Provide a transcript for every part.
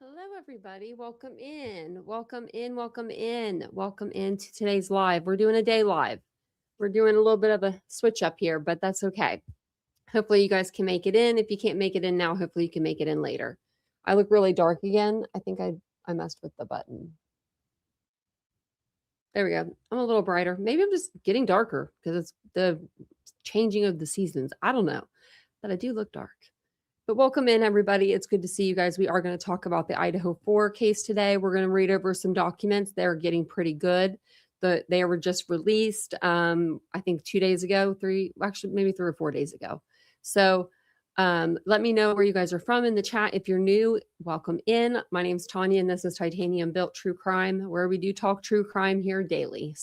Hello, everybody. Welcome in. Welcome in. Welcome in. Welcome into today's live. We're doing a day live. We're doing a little bit of a switch up here, but that's okay. Hopefully, you guys can make it in. If you can't make it in now, hopefully, you can make it in later. I look really dark again. I think I messed with the button. There we go. I'm a little brighter. Maybe I'm just getting darker because it's the changing of the seasons. I don't know, but I do look dark. But welcome in, everybody. It's good to see you guys. We are going to talk about the Idaho 4 case today. We're going to read over some documents. They're getting pretty good. They were just released, I think 2 days ago, maybe 3 or 4 days ago. So let me know where you guys are from in the chat. If you're new, welcome in. My name's Tanya, and this is Titanium Built True Crime, where we do talk true crime here daily.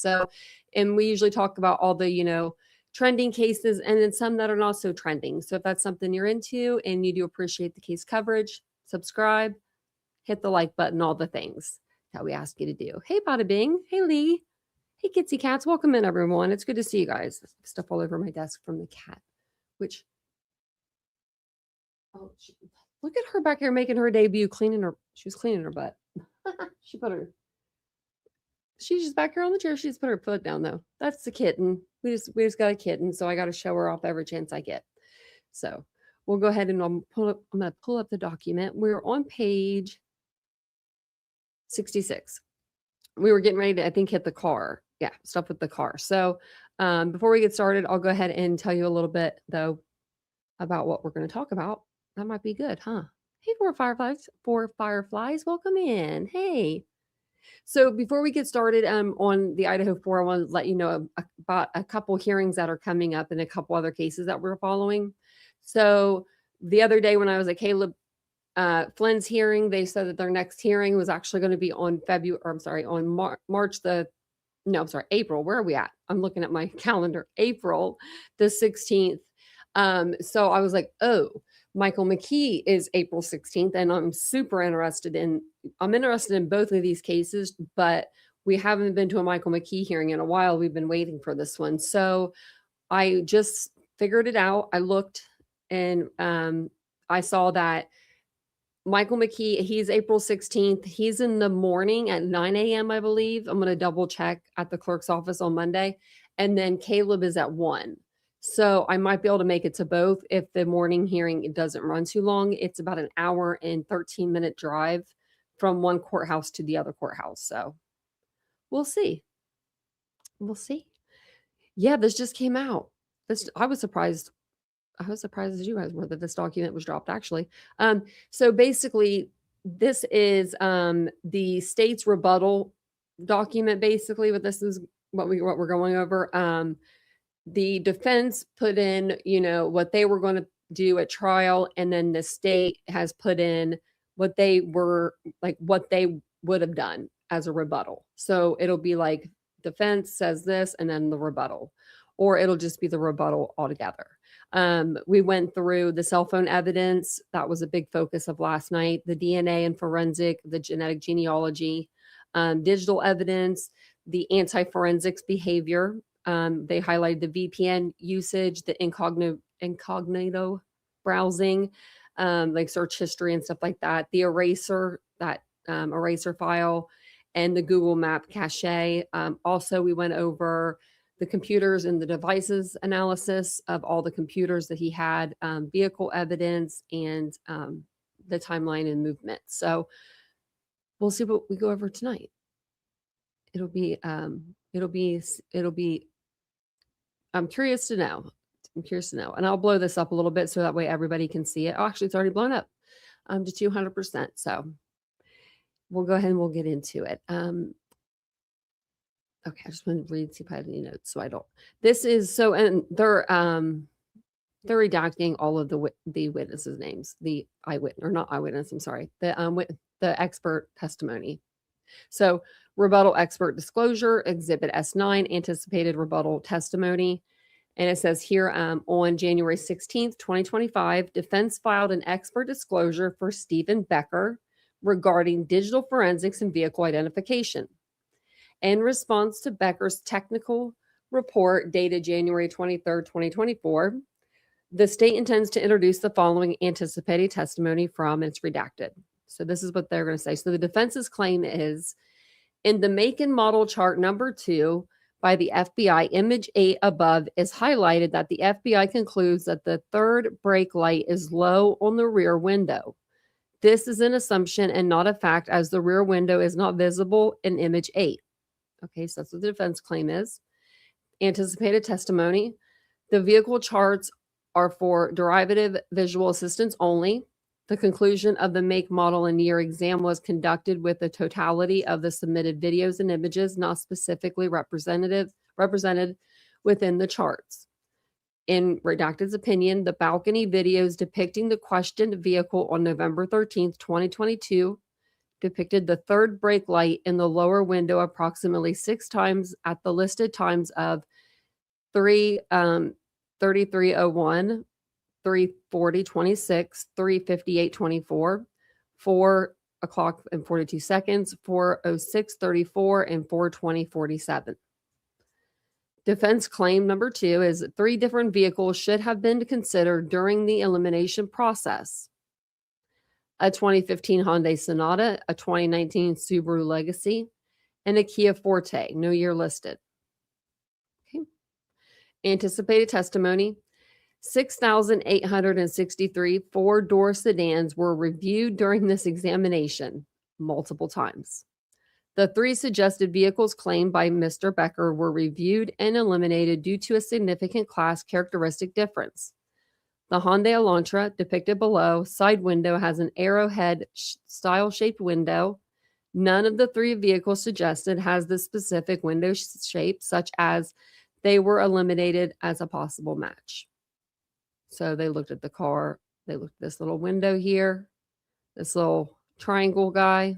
And we usually talk about all the, trending cases and then some that are not so trending. So if that's something you're into and you do appreciate the case coverage, subscribe, hit the like button, all the things that we ask you to do. Hey, Bada Bing. Hey, Lee. Hey, Kitsy Cats. Welcome in, everyone. It's good to see you guys. Stuff all over my desk from the cat, which, look at her back here making her debut, she was cleaning her butt. She's just back here on the chair. She just put her foot down, though. That's the kitten. We just got a kitten, so I got to show her off every chance I get. So we'll go ahead and I'm going to pull up the document. We're on page 66. We were getting ready to, I think, hit the car. Yeah, stuff with the car. So before we get started, I'll go ahead and tell you a little bit, though, about what we're going to talk about. That might be good, huh? Hey, four fireflies, welcome in. Hey. So before we get started on the Idaho 4, I want to let you know about a couple hearings that are coming up and a couple other cases that we're following. So the other day when I was at Caleb Flynn's hearing, they said that their next hearing was actually going to be on April. Where are we at? I'm looking at my calendar. April the 16th. So I was like, oh, Michael McKee is April 16th, and I'm interested in both of these cases, but we haven't been to a Michael McKee hearing in a while. We've been waiting for this one. So I just figured it out. I looked and I saw that Michael McKee, he's April 16th. He's in the morning at 9 a.m., I believe. I'm going to double check at the clerk's office on Monday. And then Caleb is at 1. So I might be able to make it to both if the morning hearing doesn't run too long. It's about an hour and 13-minute drive from one courthouse to the other courthouse. So we'll see. We'll see. Yeah, this just came out. I was surprised as you guys were that this document was dropped, actually. So basically, this is the state's rebuttal document, basically, but this is what we're going over. The defense put in, what they were going to do at trial, and then the state has put in what they would have done as a rebuttal. So it'll be like defense says this and then the rebuttal, or it'll just be the rebuttal altogether. We went through the cell phone evidence. That was a big focus of last night. The DNA and forensic, the genetic genealogy, digital evidence, the anti-forensics behavior. They highlighted the VPN usage, the incognito browsing, like search history and stuff like that, the eraser file, and the Google Map cache. Also, we went over the computers and the devices analysis of all the computers that he had, vehicle evidence, and the timeline and movement. So we'll see what we go over tonight. It'll be I'm curious to know. And I'll blow this up a little bit so that way everybody can see it. Oh, actually, it's already blown up to 200%. So we'll go ahead and we'll get into it. Okay, I just want to read, see if I have any notes so I don't. This is so, and they're redacting all of the witnesses' names, the eyewitness, or not eyewitness, I'm sorry, the expert testimony. So rebuttal expert disclosure, Exhibit S9, anticipated rebuttal testimony. And it says here on January 16th, 2025, defense filed an expert disclosure for Stephen Becker regarding digital forensics and vehicle identification. In response to Becker's technical report dated January 23rd, 2024, the state intends to introduce the following anticipated testimony from, and it's redacted. So this is what they're going to say. So the defense's claim is, in the make and model chart number 2 by the FBI, image 8 above is highlighted that the FBI concludes that the third brake light is low on the rear window. This is an assumption and not a fact, as the rear window is not visible in image 8. Okay, so that's what the defense claim is. Anticipated testimony. The vehicle charts are for derivative visual assistance only. The conclusion of the make, model, and year exam was conducted with the totality of the submitted videos and images, not specifically represented within the charts. In Redacted's opinion, the balcony videos depicting the questioned vehicle on November 13th, 2022, depicted the third brake light in the lower window approximately 6 times at the listed times of 33:01, 3:40:26, 3:58:24, 4 o'clock and 42 seconds, 4:06:34, and 4:20:47. Defense claim number 2 is that 3 different vehicles should have been considered during the elimination process. A 2015 Hyundai Sonata, a 2019 Subaru Legacy, and a Kia Forte, no year listed. Okay. Anticipated testimony. 6,863 four-door sedans were reviewed during this examination multiple times. The 3 suggested vehicles claimed by Mr. Becker were reviewed and eliminated due to a significant class characteristic difference. The Hyundai Elantra, depicted below, side window has an arrowhead style-shaped window. None of the 3 vehicles suggested has the specific window shape, such as they were eliminated as a possible match. So they looked at the car. They looked at this little window here, this little triangle guy.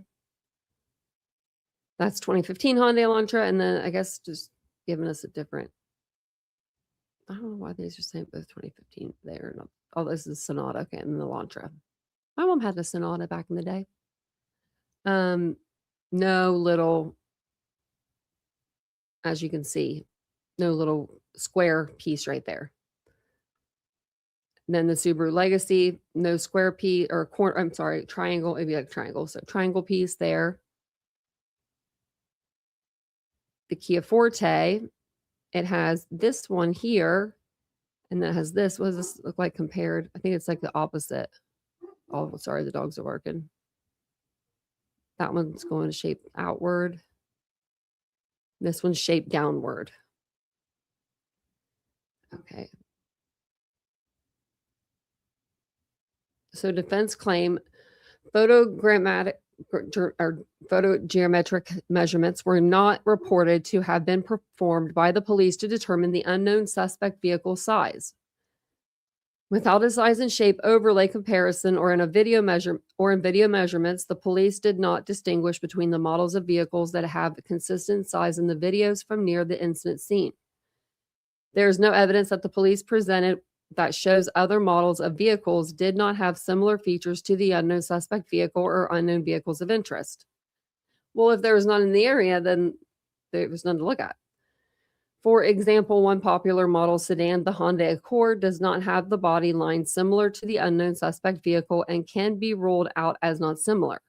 That's 2015 Hyundai Elantra. And then I guess just giving us a different, I don't know why these are saying both 2015 there. Oh, this is Sonata, okay, and the Elantra. My mom had a Sonata back in the day. No little, as you can see, no little square piece right there. And then the Subaru Legacy, no square piece or corner, I'm sorry, triangle, it'd be like triangle. So triangle piece there. The Kia Forte, it has this one here, and then it has this. What does this look like compared? I think it's like the opposite. Oh, sorry, the dogs are barking. That one's going to shape outward. This one's shaped downward. Okay. So defense claim, photogrammetric measurements were not reported to have been performed by the police to determine the unknown suspect vehicle size. Without a size and shape overlay comparison or in video measurements, the police did not distinguish between the models of vehicles that have consistent size in the videos from near the incident scene. There is no evidence that the police presented that shows other models of vehicles did not have similar features to the unknown suspect vehicle or unknown vehicles of interest. Well, if there was none in the area, then there was none to look at. For example, one popular model sedan, the Hyundai Accord, does not have the body line similar to the unknown suspect vehicle and can be ruled out as not similar.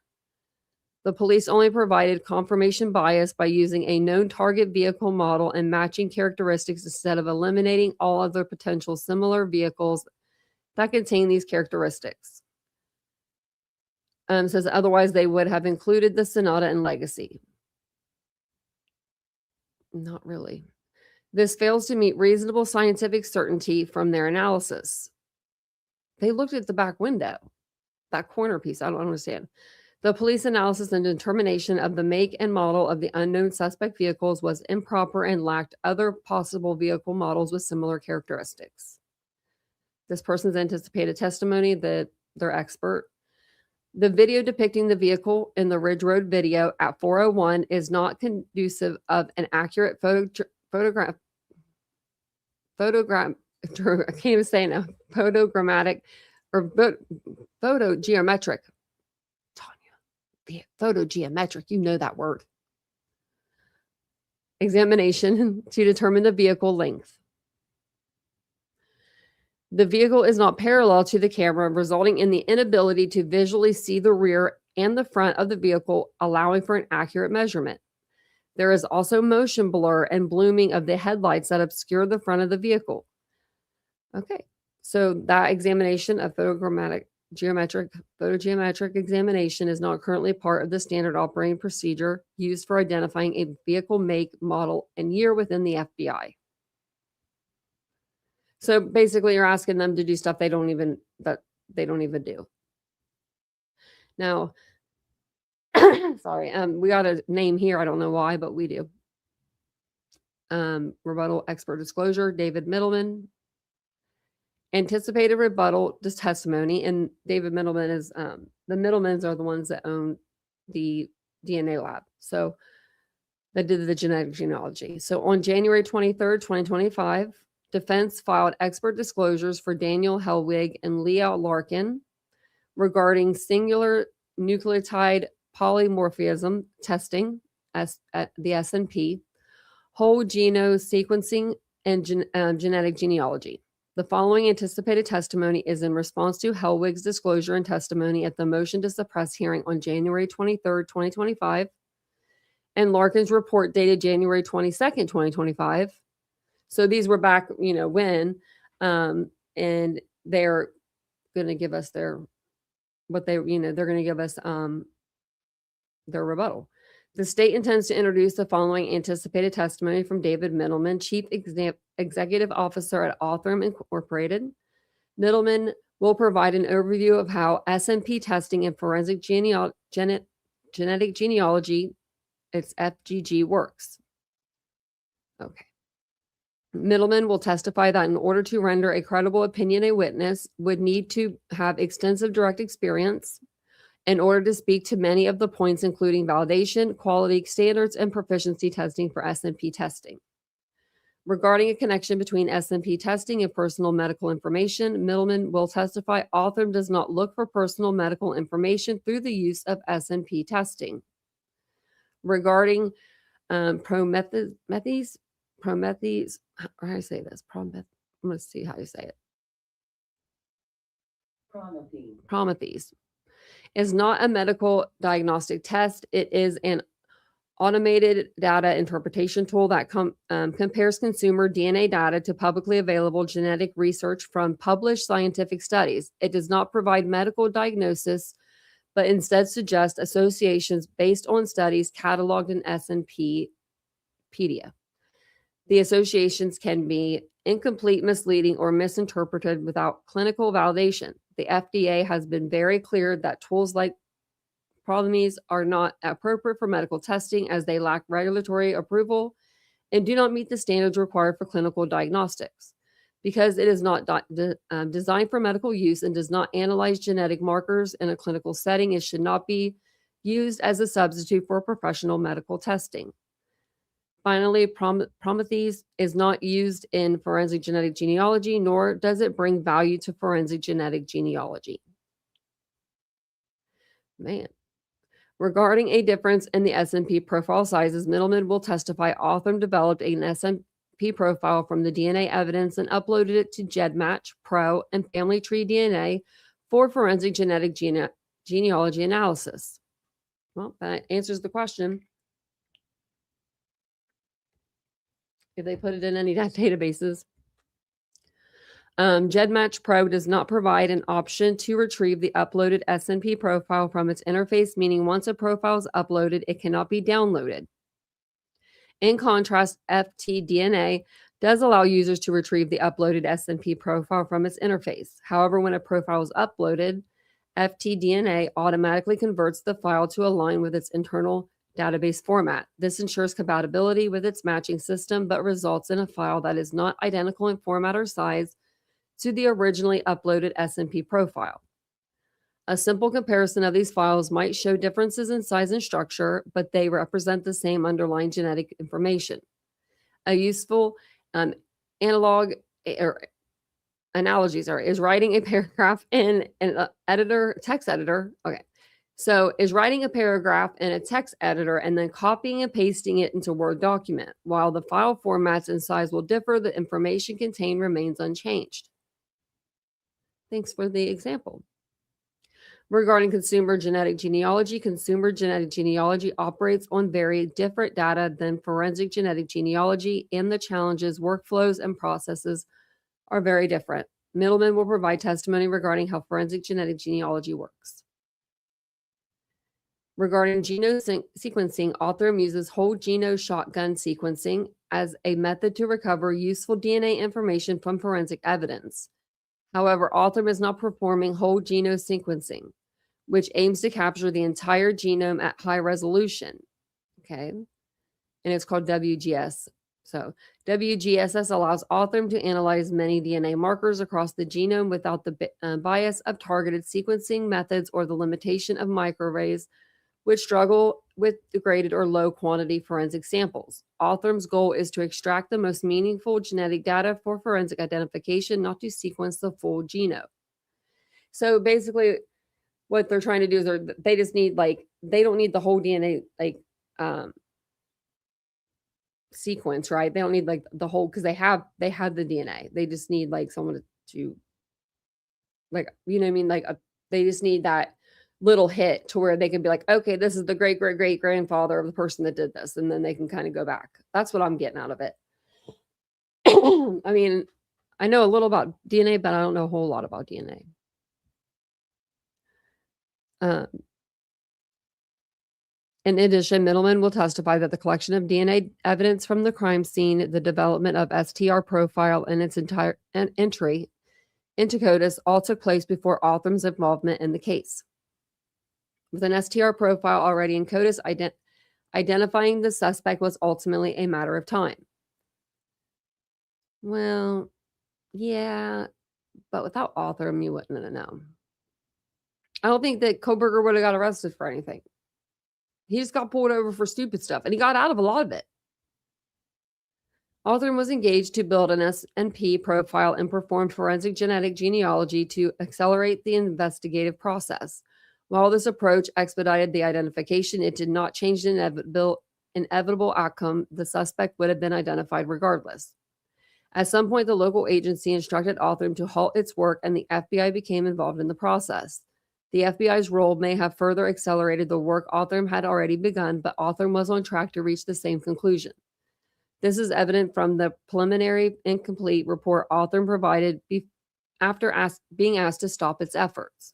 The police only provided confirmation bias by using a known target vehicle model and matching characteristics instead of eliminating all other potential similar vehicles that contain these characteristics. Says otherwise they would have included the Sonata and Legacy. Not really. This fails to meet reasonable scientific certainty from their analysis. They looked at the back window, that corner piece. I don't understand. The police analysis and determination of the make and model of the unknown suspect vehicles was improper and lacked other possible vehicle models with similar characteristics. This person's anticipated testimony, that they're expert. The video depicting the vehicle in the Ridge Road video at 4:01 is not conducive of an accurate photogrammatic, I can't even say it now, photogrammatic or photogeometric. Photogeometric, you know that word. Examination to determine the vehicle length. The vehicle is not parallel to the camera, resulting in the inability to visually see the rear and the front of the vehicle, allowing for an accurate measurement. There is also motion blur and blooming of the headlights that obscure the front of the vehicle. Okay, so that examination of photogeometric examination is not currently part of the standard operating procedure used for identifying a vehicle make, model, and year within the FBI. So basically, you're asking them to do stuff they don't even do. Now, sorry, we got a name here. I don't know why, but we do. Rebuttal expert disclosure, David Middleman. Anticipated rebuttal testimony, and David Middleman is the Middlemans are the ones that own the DNA lab. So that did the genetic genealogy. So on January 23rd, 2025, defense filed expert disclosures for Daniel Helwig and Leah Larkin regarding singular nucleotide polymorphism testing at the SNP, whole genome sequencing, and genetic genealogy. The following anticipated testimony is in response to Helwig's disclosure and testimony at the motion to suppress hearing on January 23rd, 2025, and Larkin's report dated January 22nd, 2025. So these were back, when, and they're going to give us they're going to give us their rebuttal. The state intends to introduce the following anticipated testimony from David Middleman, Chief Executive Officer at Authram Incorporated. Middleman will provide an overview of how SNP testing and forensic genetic genealogy, its FGG, works. Okay. Middleman will testify that in order to render a credible opinion, a witness would need to have extensive direct experience in order to speak to many of the points, including validation, quality standards, and proficiency testing for SNP testing. Regarding a connection between SNP testing and personal medical information, Middleman will testify Authram does not look for personal medical information through the use of SNP testing. Regarding Prometheus, how do I say this? I'm going to see how you say it. Prometheus is not a medical diagnostic test. It is an automated data interpretation tool that compares consumer DNA data to publicly available genetic research from published scientific studies. It does not provide medical diagnosis, but instead suggests associations based on studies cataloged in SNPpedia. The associations can be incomplete, misleading, or misinterpreted without clinical validation. The FDA has been very clear that tools like Prometheus are not appropriate for medical testing as they lack regulatory approval and do not meet the standards required for clinical diagnostics. Because it is not designed for medical use and does not analyze genetic markers in a clinical setting, it should not be used as a substitute for professional medical testing. Finally, Prometheus is not used in forensic genetic genealogy, nor does it bring value to forensic genetic genealogy. Man. Regarding a difference in the SNP profile sizes, Middleman will testify Authram developed an SNP profile from the DNA evidence and uploaded it to GEDmatch, Pro, and Family Tree DNA for forensic genetic genealogy analysis. Well, that answers the question. If they put it in any databases. GEDmatch Pro does not provide an option to retrieve the uploaded SNP profile from its interface, meaning once a profile is uploaded, it cannot be downloaded. In contrast, FTDNA does allow users to retrieve the uploaded SNP profile from its interface. However, when a profile is uploaded, FTDNA automatically converts the file to align with its internal database format. This ensures compatibility with its matching system, but results in a file that is not identical in format or size to the originally uploaded SNP profile. A simple comparison of these files might show differences in size and structure, but they represent the same underlying genetic information. A useful analogy is writing a paragraph in an text editor. Okay. So is writing a paragraph in a text editor and then copying and pasting it into a Word document. While the file formats and size will differ, the information contained remains unchanged. Thanks for the example. Regarding consumer genetic genealogy operates on very different data than forensic genetic genealogy, and the challenges, workflows, and processes are very different. Middleman will provide testimony regarding how forensic genetic genealogy works. Regarding genome sequencing, Author uses whole genome shotgun sequencing as a method to recover useful DNA information from forensic evidence. However, Author is not performing whole genome sequencing, which aims to capture the entire genome at high resolution. Okay. And it's called WGS. So WGSS allows Author to analyze many DNA markers across the genome without the bias of targeted sequencing methods or the limitation of microarrays, which struggle with degraded or low quantity forensic samples. Author's goal is to extract the most meaningful genetic data for forensic identification, not to sequence the full genome. So basically, what they're trying to do is they just need, like, they don't need the whole DNA sequence, right? They don't need like the whole, because they have the DNA. They just need like someone to like, you know what I mean? Like they just need that little hit to where they can be like, okay, this is the great great great grandfather of the person that did this, and then they can kind of go back. That's what I'm getting out of it. I mean, I know a little about DNA, but I don't know a whole lot about DNA. In addition, Middleman will testify that the collection of DNA evidence from the crime scene, the development of STR profile, and its entire entry into CODIS all took place before Author's involvement in the case. With an STR profile already in CODIS, identifying the suspect was ultimately a matter of time. Well, yeah, but without Author, you wouldn't have known. I don't think that Kohberger would have got arrested for anything. He just got pulled over for stupid stuff, and he got out of a lot of it. Author was engaged to build an SNP profile and performed forensic genetic genealogy to accelerate the investigative process. While this approach expedited the identification, it did not change the inevitable outcome. The suspect would have been identified regardless. At some point, the local agency instructed Author to halt its work, and the FBI became involved in the process. The FBI's role may have further accelerated the work Author had already begun, but Author was on track to reach the same conclusion. This is evident from the preliminary incomplete report Author provided after being asked to stop its efforts.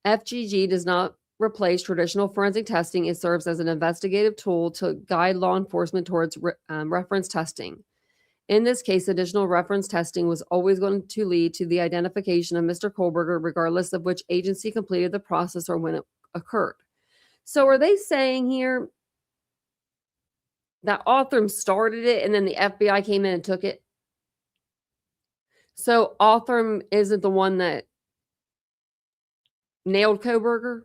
FGG does not replace traditional forensic testing. It serves as an investigative tool to guide law enforcement towards reference testing. In this case, additional reference testing was always going to lead to the identification of Mr. Kohberger, regardless of which agency completed the process or when it occurred. So are they saying here that Author started it and then the FBI came in and took it? So Author isn't the one that nailed Kohberger?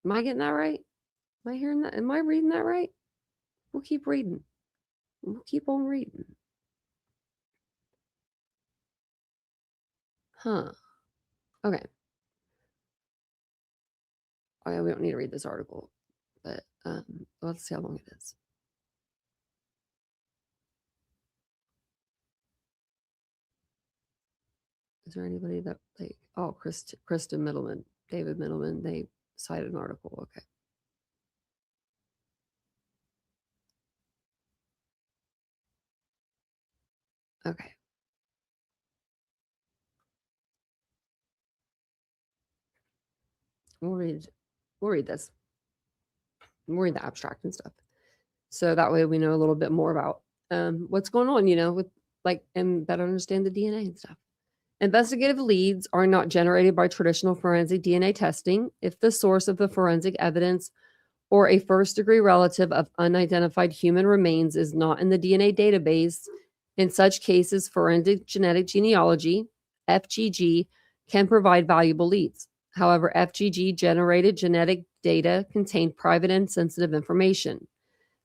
Am I getting that right? Am I hearing that? Am I reading that right? We'll keep reading. We'll keep on reading. Huh. Okay. Oh, yeah, we don't need to read this article, but let's see how long it is. Is there anybody that they? Oh, Kristen Middleman, David Middleman. They cited an article. Okay. Okay. We'll read this. We'll read the abstract and stuff. So that way we know a little bit more about what's going on, with and better understand the DNA and stuff. Investigative leads are not generated by traditional forensic DNA testing. If the source of the forensic evidence or a first-degree relative of unidentified human remains is not in the DNA database, in such cases, forensic genetic genealogy, FGG, can provide valuable leads. However, FGG-generated genetic data contain private and sensitive information.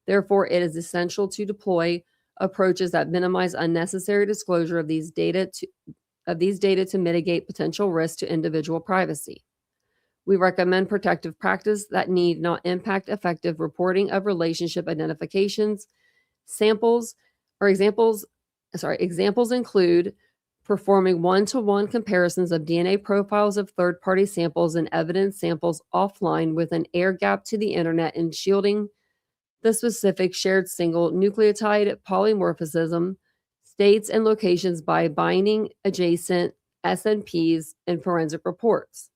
Therefore, it is essential to deploy approaches that minimize unnecessary disclosure of these data to mitigate potential risk to individual privacy. We recommend protective practice that need not impact effective reporting of relationship identifications. Examples include performing one-to-one comparisons of DNA profiles of third-party samples and evidence samples offline with an air gap to the internet and shielding the specific shared single nucleotide polymorphism states and locations by binding adjacent SNPs and forensic reports.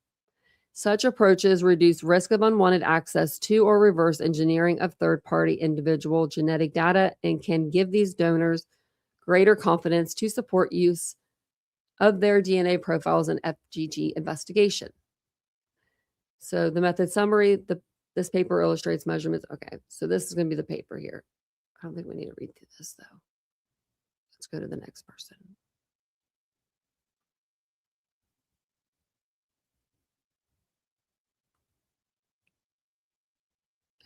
Such approaches reduce risk of unwanted access to or reverse engineering of third-party individual genetic data and can give these donors greater confidence to support use of their DNA profiles in FGG investigation. So the method summary, this paper illustrates measurements. Okay, so this is going to be the paper here. I don't think we need to read through this, though. Let's go to the next person.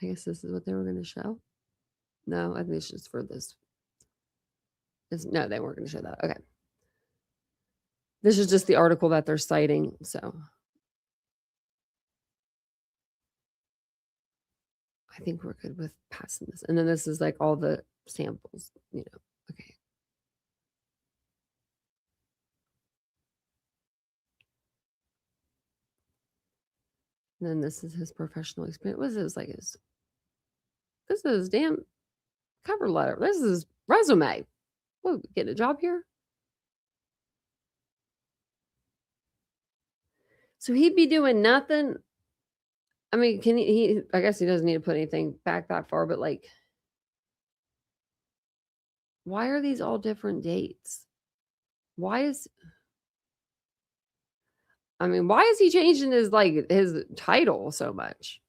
I guess this is what they were going to show. No, I think it's just for this. No, they weren't going to show that. Okay. This is just the article that they're citing, so I think we're good with passing this. And then this is like all the samples, you know. Okay. And then this is his professional experience. What is this like? This is damn cover letter. This is resume. Whoa, getting a job here? So he'd be doing nothing. I mean, can he I guess he doesn't need to put anything back that far, but like, why are these all different dates? Why is he changing his title so much?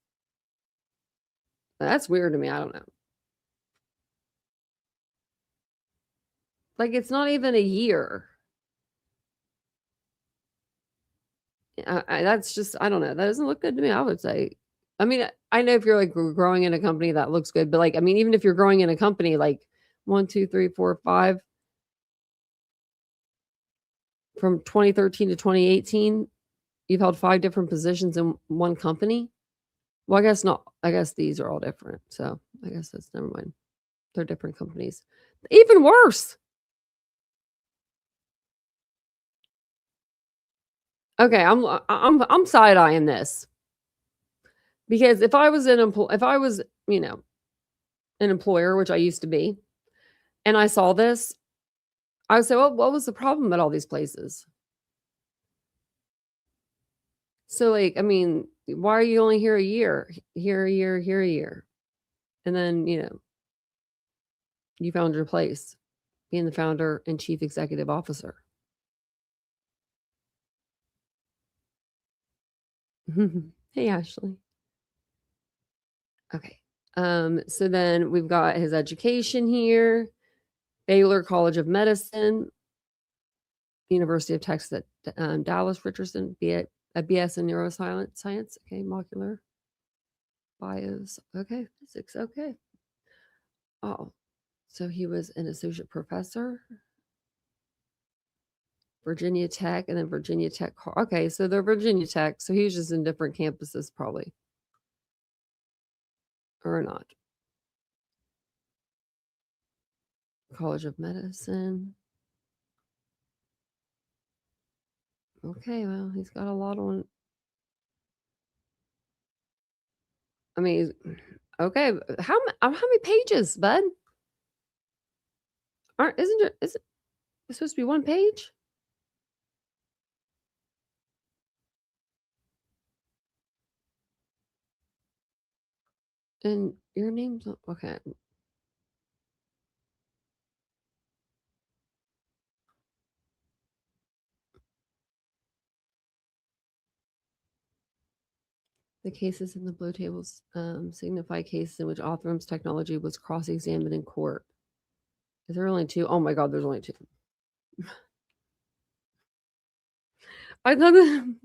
That's weird to me. I don't know. Like, it's not even a year. That's just, I don't know. That doesn't look good to me, I would say. I mean, I know if you're like growing in a company that looks good, but like, I mean, even if you're growing in a company like 1, 2, 3, 4, 5, from 2013 to 2018, you've held 5 different positions in one company. Well, I guess not. I guess these are all different. So I guess that's never mind. They're different companies. Even worse. Okay, I'm side eyeing this because if I was an employer, which I used to be, and I saw this, I would say, well, what was the problem at all these places? So, like, I mean, why are you only here a year, here a year, here a year, and then you found your place, being the founder and chief executive officer. Hey, Ashley. Okay. So then we've got his education here. Baylor College of Medicine, University of Texas at Dallas, Richardson, a BS in neuroscience. Okay, molecular bios. Okay, physics. Okay. Oh, so he was an associate professor. Virginia Tech and then Virginia Tech. Okay, so they're Virginia Tech. So he was just in different campuses probably. Or not. College of Medicine. Okay, well, he's got a lot on. I mean, okay, how many pages, bud? Isn't it supposed to be one page? And your name's okay. The cases in the below tables signify cases in which Othram's technology was cross-examined in court. Is there only 2? Oh my God, there's only 2. I thought that,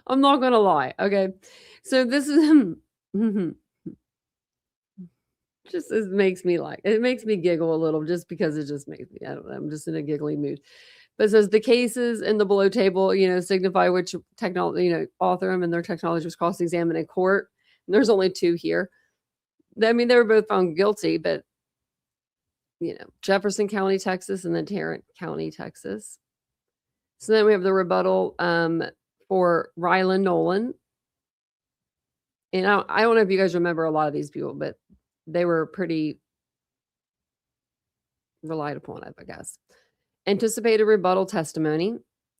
I'm not gonna lie. Okay, so this is just it makes me it makes me giggle a little just because it just makes me, I don't know, I'm just in a giggly mood. But it says the cases in the below table, signify which technology, Othram and their technology was cross-examined in court. And there's only 2 here. I mean, they were both found guilty, but Jefferson County, Texas, and then Tarrant County, Texas. So then we have the rebuttal for Rylan Nolan. And I don't know if you guys remember a lot of these people, but they were pretty relied upon, I guess. Anticipated rebuttal testimony.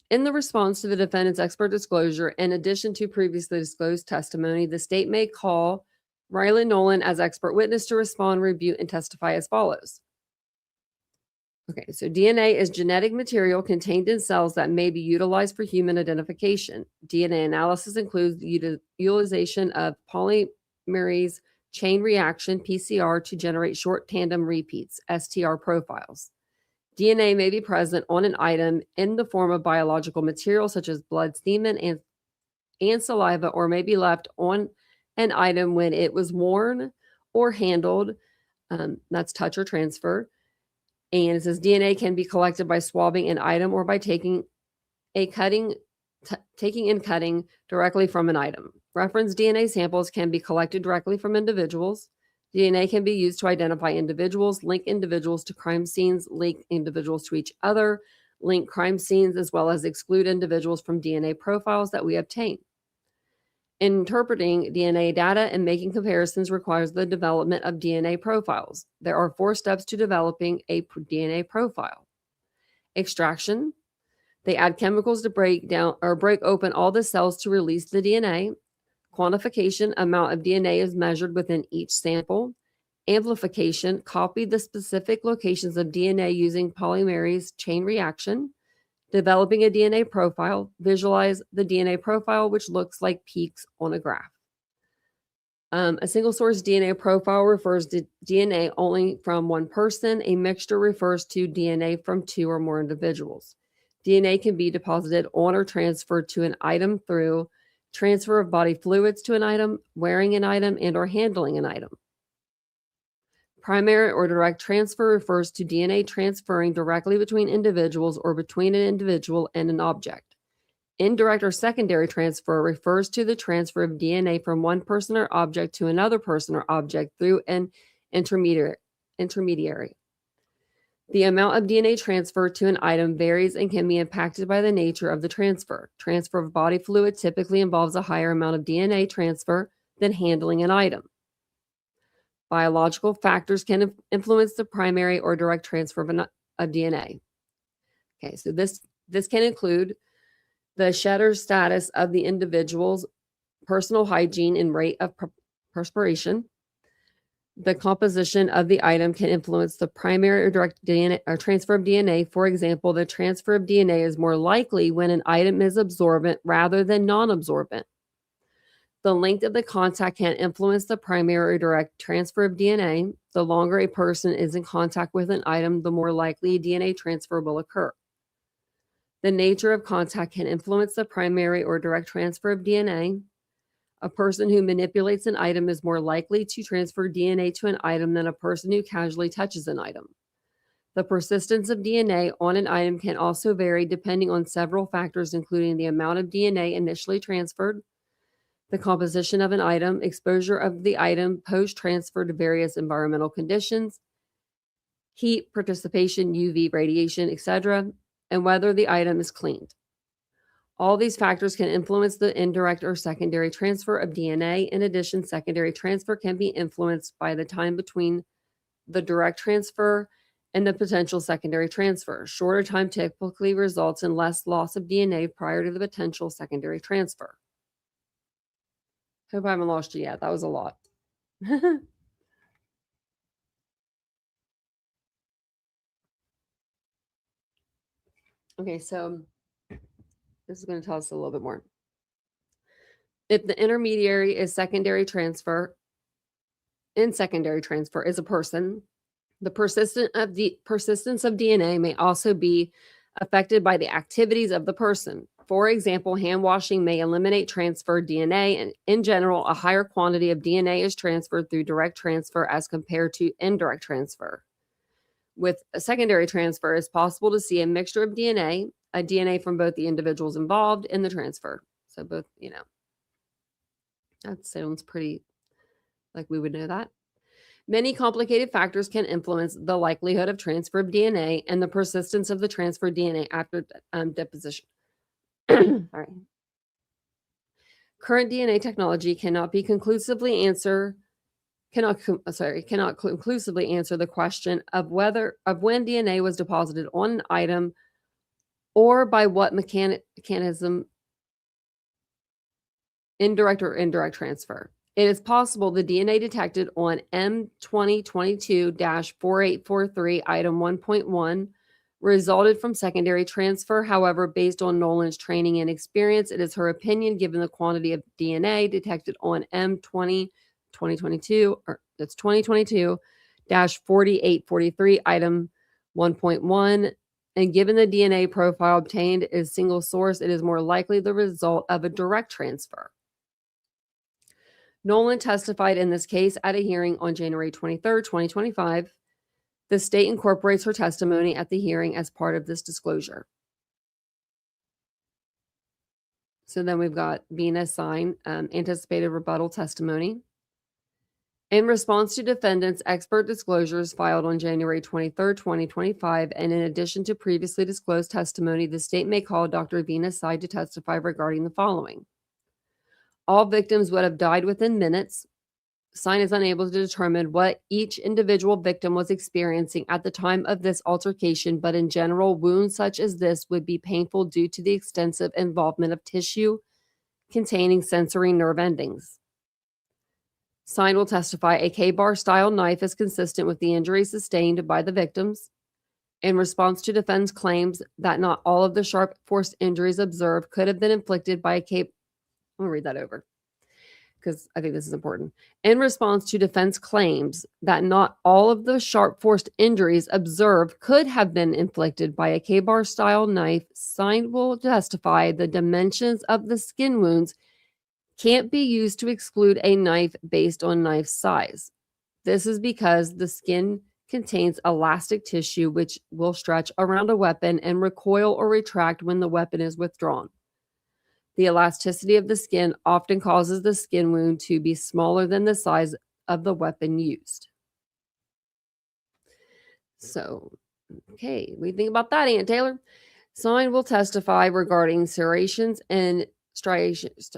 In the response to the defendant's expert disclosure, in addition to previously disclosed testimony, the state may call Rylan Nolan as expert witness to respond, rebut, and testify as follows. Okay, so DNA is genetic material contained in cells that may be utilized for human identification. DNA analysis includes the utilization of polymerase chain reaction, PCR, to generate short tandem repeats, STR profiles. DNA may be present on an item in the form of biological material such as blood, semen, and saliva, or may be left on an item when it was worn or handled. That's touch or transfer. And it says DNA can be collected by swabbing an item or by taking and cutting directly from an item. Reference DNA samples can be collected directly from individuals. DNA can be used to identify individuals, link individuals to crime scenes, link individuals to each other, link crime scenes, as well as exclude individuals from DNA profiles that we obtain. Interpreting DNA data and making comparisons requires the development of DNA profiles. There are 4 steps to developing a DNA profile. Extraction. They add chemicals to break open all the cells to release the DNA. Quantification. Amount of DNA is measured within each sample. Amplification. Copy the specific locations of DNA using polymerase chain reaction. Developing a DNA profile, visualize the DNA profile, which looks like peaks on a graph. A single source DNA profile refers to DNA only from one person. A mixture refers to DNA from 2 or more individuals. DNA can be deposited on or transferred to an item through transfer of body fluids to an item, wearing an item, and or handling an item. Primary or direct transfer refers to DNA transferring directly between individuals or between an individual and an object. Indirect or secondary transfer refers to the transfer of DNA from one person or object to another person or object through an intermediary. The amount of DNA transferred to an item varies and can be impacted by the nature of the transfer. Transfer of body fluid typically involves a higher amount of DNA transfer than handling an item. Biological factors can influence the primary or direct transfer of DNA. Okay, so this can include the shedding status of the individual's personal hygiene and rate of perspiration. The composition of the item can influence the primary or direct DNA or transfer of DNA. For example, the transfer of DNA is more likely when an item is absorbent rather than non-absorbent. The length of the contact can influence the primary or direct transfer of DNA. The longer a person is in contact with an item, the more likely DNA transfer will occur. The nature of contact can influence the primary or direct transfer of DNA. A person who manipulates an item is more likely to transfer DNA to an item than a person who casually touches an item. The persistence of DNA on an item can also vary depending on several factors, including the amount of DNA initially transferred, the composition of an item, exposure of the item post-transfer to various environmental conditions, heat, participation, UV radiation, etc., and whether the item is cleaned. All these factors can influence the indirect or secondary transfer of DNA. In addition, secondary transfer can be influenced by the time between the direct transfer and the potential secondary transfer. Shorter time typically results in less loss of DNA prior to the potential secondary transfer. Hope I haven't lost you yet. That was a lot. Okay, so this is going to tell us a little bit more. If the intermediary is secondary transfer is a person, the persistence of DNA may also be affected by the activities of the person. For example, hand washing may eliminate transferred DNA, and in general, a higher quantity of DNA is transferred through direct transfer as compared to indirect transfer. With a secondary transfer, it's possible to see a mixture of DNA, a DNA from both the individuals involved in the transfer. So both, that sounds pretty like we would know that. Many complicated factors can influence the likelihood of transfer of DNA and the persistence of the transferred DNA after deposition. Sorry. Current DNA technology cannot conclusively answer the question of when DNA was deposited on an item or by what mechanism, indirect or indirect transfer. It is possible the DNA detected on M2022-4843 item 1.1 resulted from secondary transfer. However, based on Nolan's training and experience, it is her opinion, given the quantity of DNA detected on M2022-4843 item 1.1, and given the DNA profile obtained is single source, it is more likely the result of a direct transfer. Nolan testified in this case at a hearing on January 23rd, 2025. The state incorporates her testimony at the hearing as part of this disclosure. So then we've got Vina Sign, anticipated rebuttal testimony. In response to defendant's expert disclosures filed on January 23rd, 2025, and in addition to previously disclosed testimony, the state may call Dr. Vina Sign to testify regarding the following. All victims would have died within minutes. Sign is unable to determine what each individual victim was experiencing at the time of this altercation, but in general, wounds such as this would be painful due to the extensive involvement of tissue containing sensory nerve endings. Sign will testify a K-bar style knife is consistent with the injuries sustained by the victims. In response to defense claims that not all of the sharp force injuries observed could have been inflicted by a K-bar, I'm going to read that over because I think this is important. In response to defense claims that not all of the sharp forced injuries observed could have been inflicted by a K-bar style knife, Sign will testify the dimensions of the skin wounds can't be used to exclude a knife based on knife size. This is because the skin contains elastic tissue which will stretch around a weapon and recoil or retract when the weapon is withdrawn. The elasticity of the skin often causes the skin wound to be smaller than the size of the weapon used. So, okay, what do you think about that, Aunt Taylor? Sign will testify regarding serrations and striations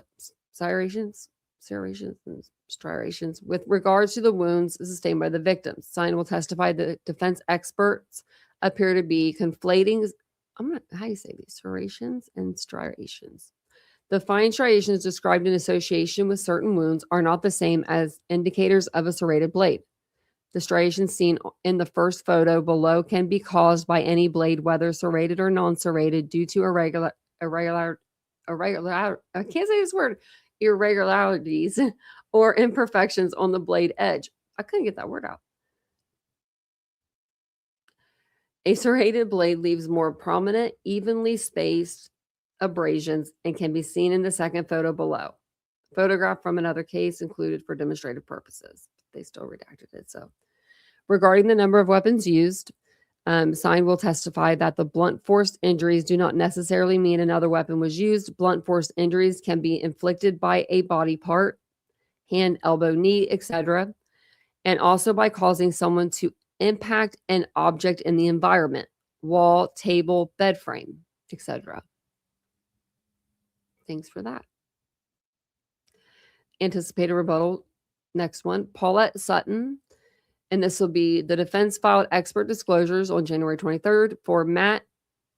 with regards to the wounds sustained by the victims. Sign will testify that defense experts appear to be conflating, how do you say these, serrations and striations. The fine striations described in association with certain wounds are not the same as indicators of a serrated blade. The striations seen in the first photo below can be caused by any blade, whether serrated or non-serrated, due to irregularities or imperfections on the blade edge. I couldn't get that word out. A serrated blade leaves more prominent, evenly spaced abrasions and can be seen in the second photo below. Photograph from another case included for demonstrative purposes. They still redacted it. So, regarding the number of weapons used, Sign will testify that the blunt force injuries do not necessarily mean another weapon was used. Blunt force injuries can be inflicted by a body part, hand, elbow, knee, etc., and also by causing someone to impact an object in the environment, wall, table, bed frame, etc. Thanks for that. Anticipated rebuttal. Next one, Paulette Sutton. And this will be the defense filed expert disclosures on January 23rd for Matt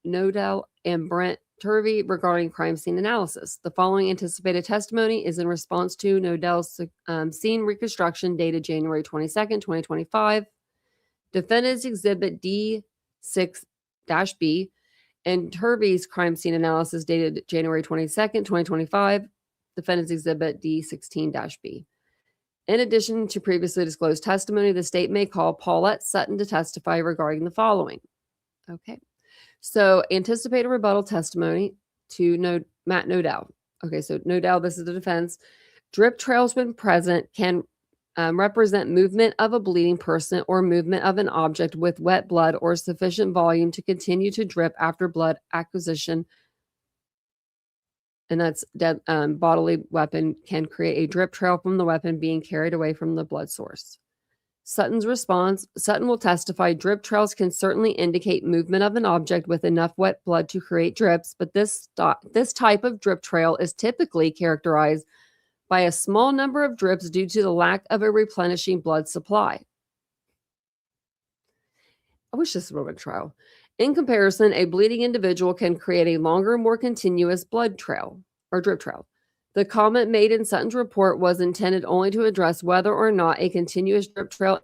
Nodell and Brent Turvey regarding crime scene analysis. The following anticipated testimony is in response to Nodell's scene reconstruction dated January 22nd, 2025. Defendant's Exhibit D6-B and Turvey's crime scene analysis dated January 22nd, 2025, Defendant's Exhibit D16-B. In addition to previously disclosed testimony, the state may call Paulette Sutton to testify regarding the following. Okay. So anticipated rebuttal testimony to Matt Nodell. Okay, so Nodell, this is the defense. Drip trails when present can represent movement of a bleeding person or movement of an object with wet blood or sufficient volume to continue to drip after blood acquisition. And that's bodily weapon can create a drip trail from the weapon being carried away from the blood source. Sutton's response: Sutton will testify drip trails can certainly indicate movement of an object with enough wet blood to create drips, but this type of drip trail is typically characterized by a small number of drips due to the lack of a replenishing blood supply. I wish this were a trial. In comparison, a bleeding individual can create a longer, more continuous blood trail or drip trail. The comment made in Sutton's report was intended only to address whether or not a continuous drip trail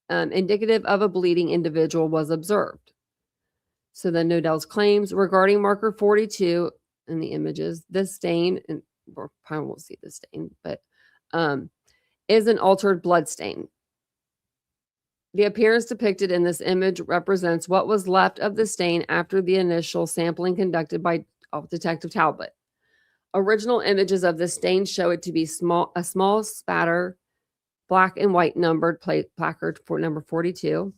indicative of a bleeding individual was observed. So then Nodell's claims regarding marker 42 in the images, this stain, and we probably won't see this stain, but is an altered blood stain. The appearance depicted in this image represents what was left of the stain after the initial sampling conducted by Detective Talbot. Original images of the stain show it to be a small spatter, black and white numbered placard for number 42.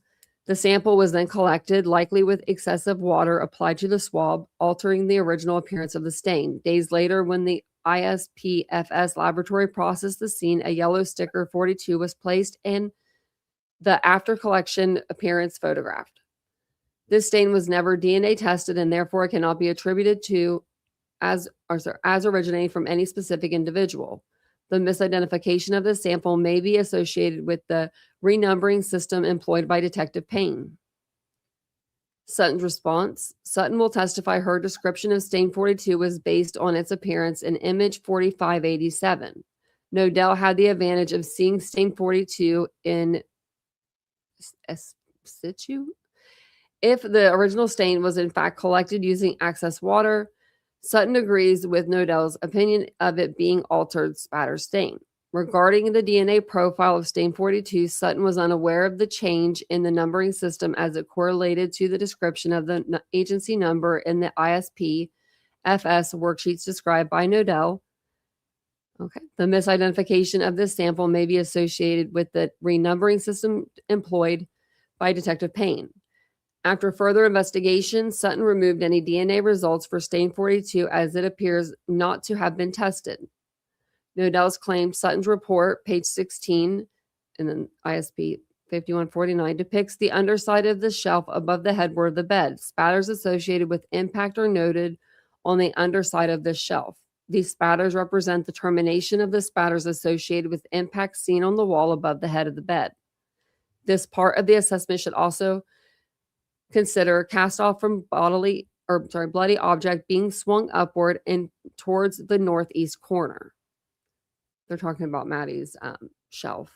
The sample was then collected, likely with excessive water applied to the swab, altering the original appearance of the stain. Days later, when the ISPFS laboratory processed the scene, a yellow sticker 42 was placed and the after collection appearance photographed. This stain was never DNA tested and therefore cannot be attributed to as originating from any specific individual. The misidentification of the sample may be associated with the renumbering system employed by Detective Payne. Sutton's response: Sutton will testify her description of stain 42 was based on its appearance in image 4587. Nodell had the advantage of seeing stain 42 in situ. If the original stain was in fact collected using excess water, Sutton agrees with Nodell's opinion of it being altered spatter stain. Regarding the DNA profile of stain 42, Sutton was unaware of the change in the numbering system as it correlated to the description of the agency number in the ISPFS worksheets described by Nodell. Okay. The misidentification of this sample may be associated with the renumbering system employed by Detective Payne. After further investigation, Sutton removed any DNA results for stain 42 as it appears not to have been tested. Nodell's claim: Sutton's report, page 16, and then ISP 5149, depicts the underside of the shelf above the headboard of the bed. Spatters associated with impact are noted on the underside of this shelf. These spatters represent the termination of the spatters associated with impact seen on the wall above the head of the bed. This part of the assessment should also consider cast off from bloody object being swung upward and towards the northeast corner. They're talking about Maddie's shelf.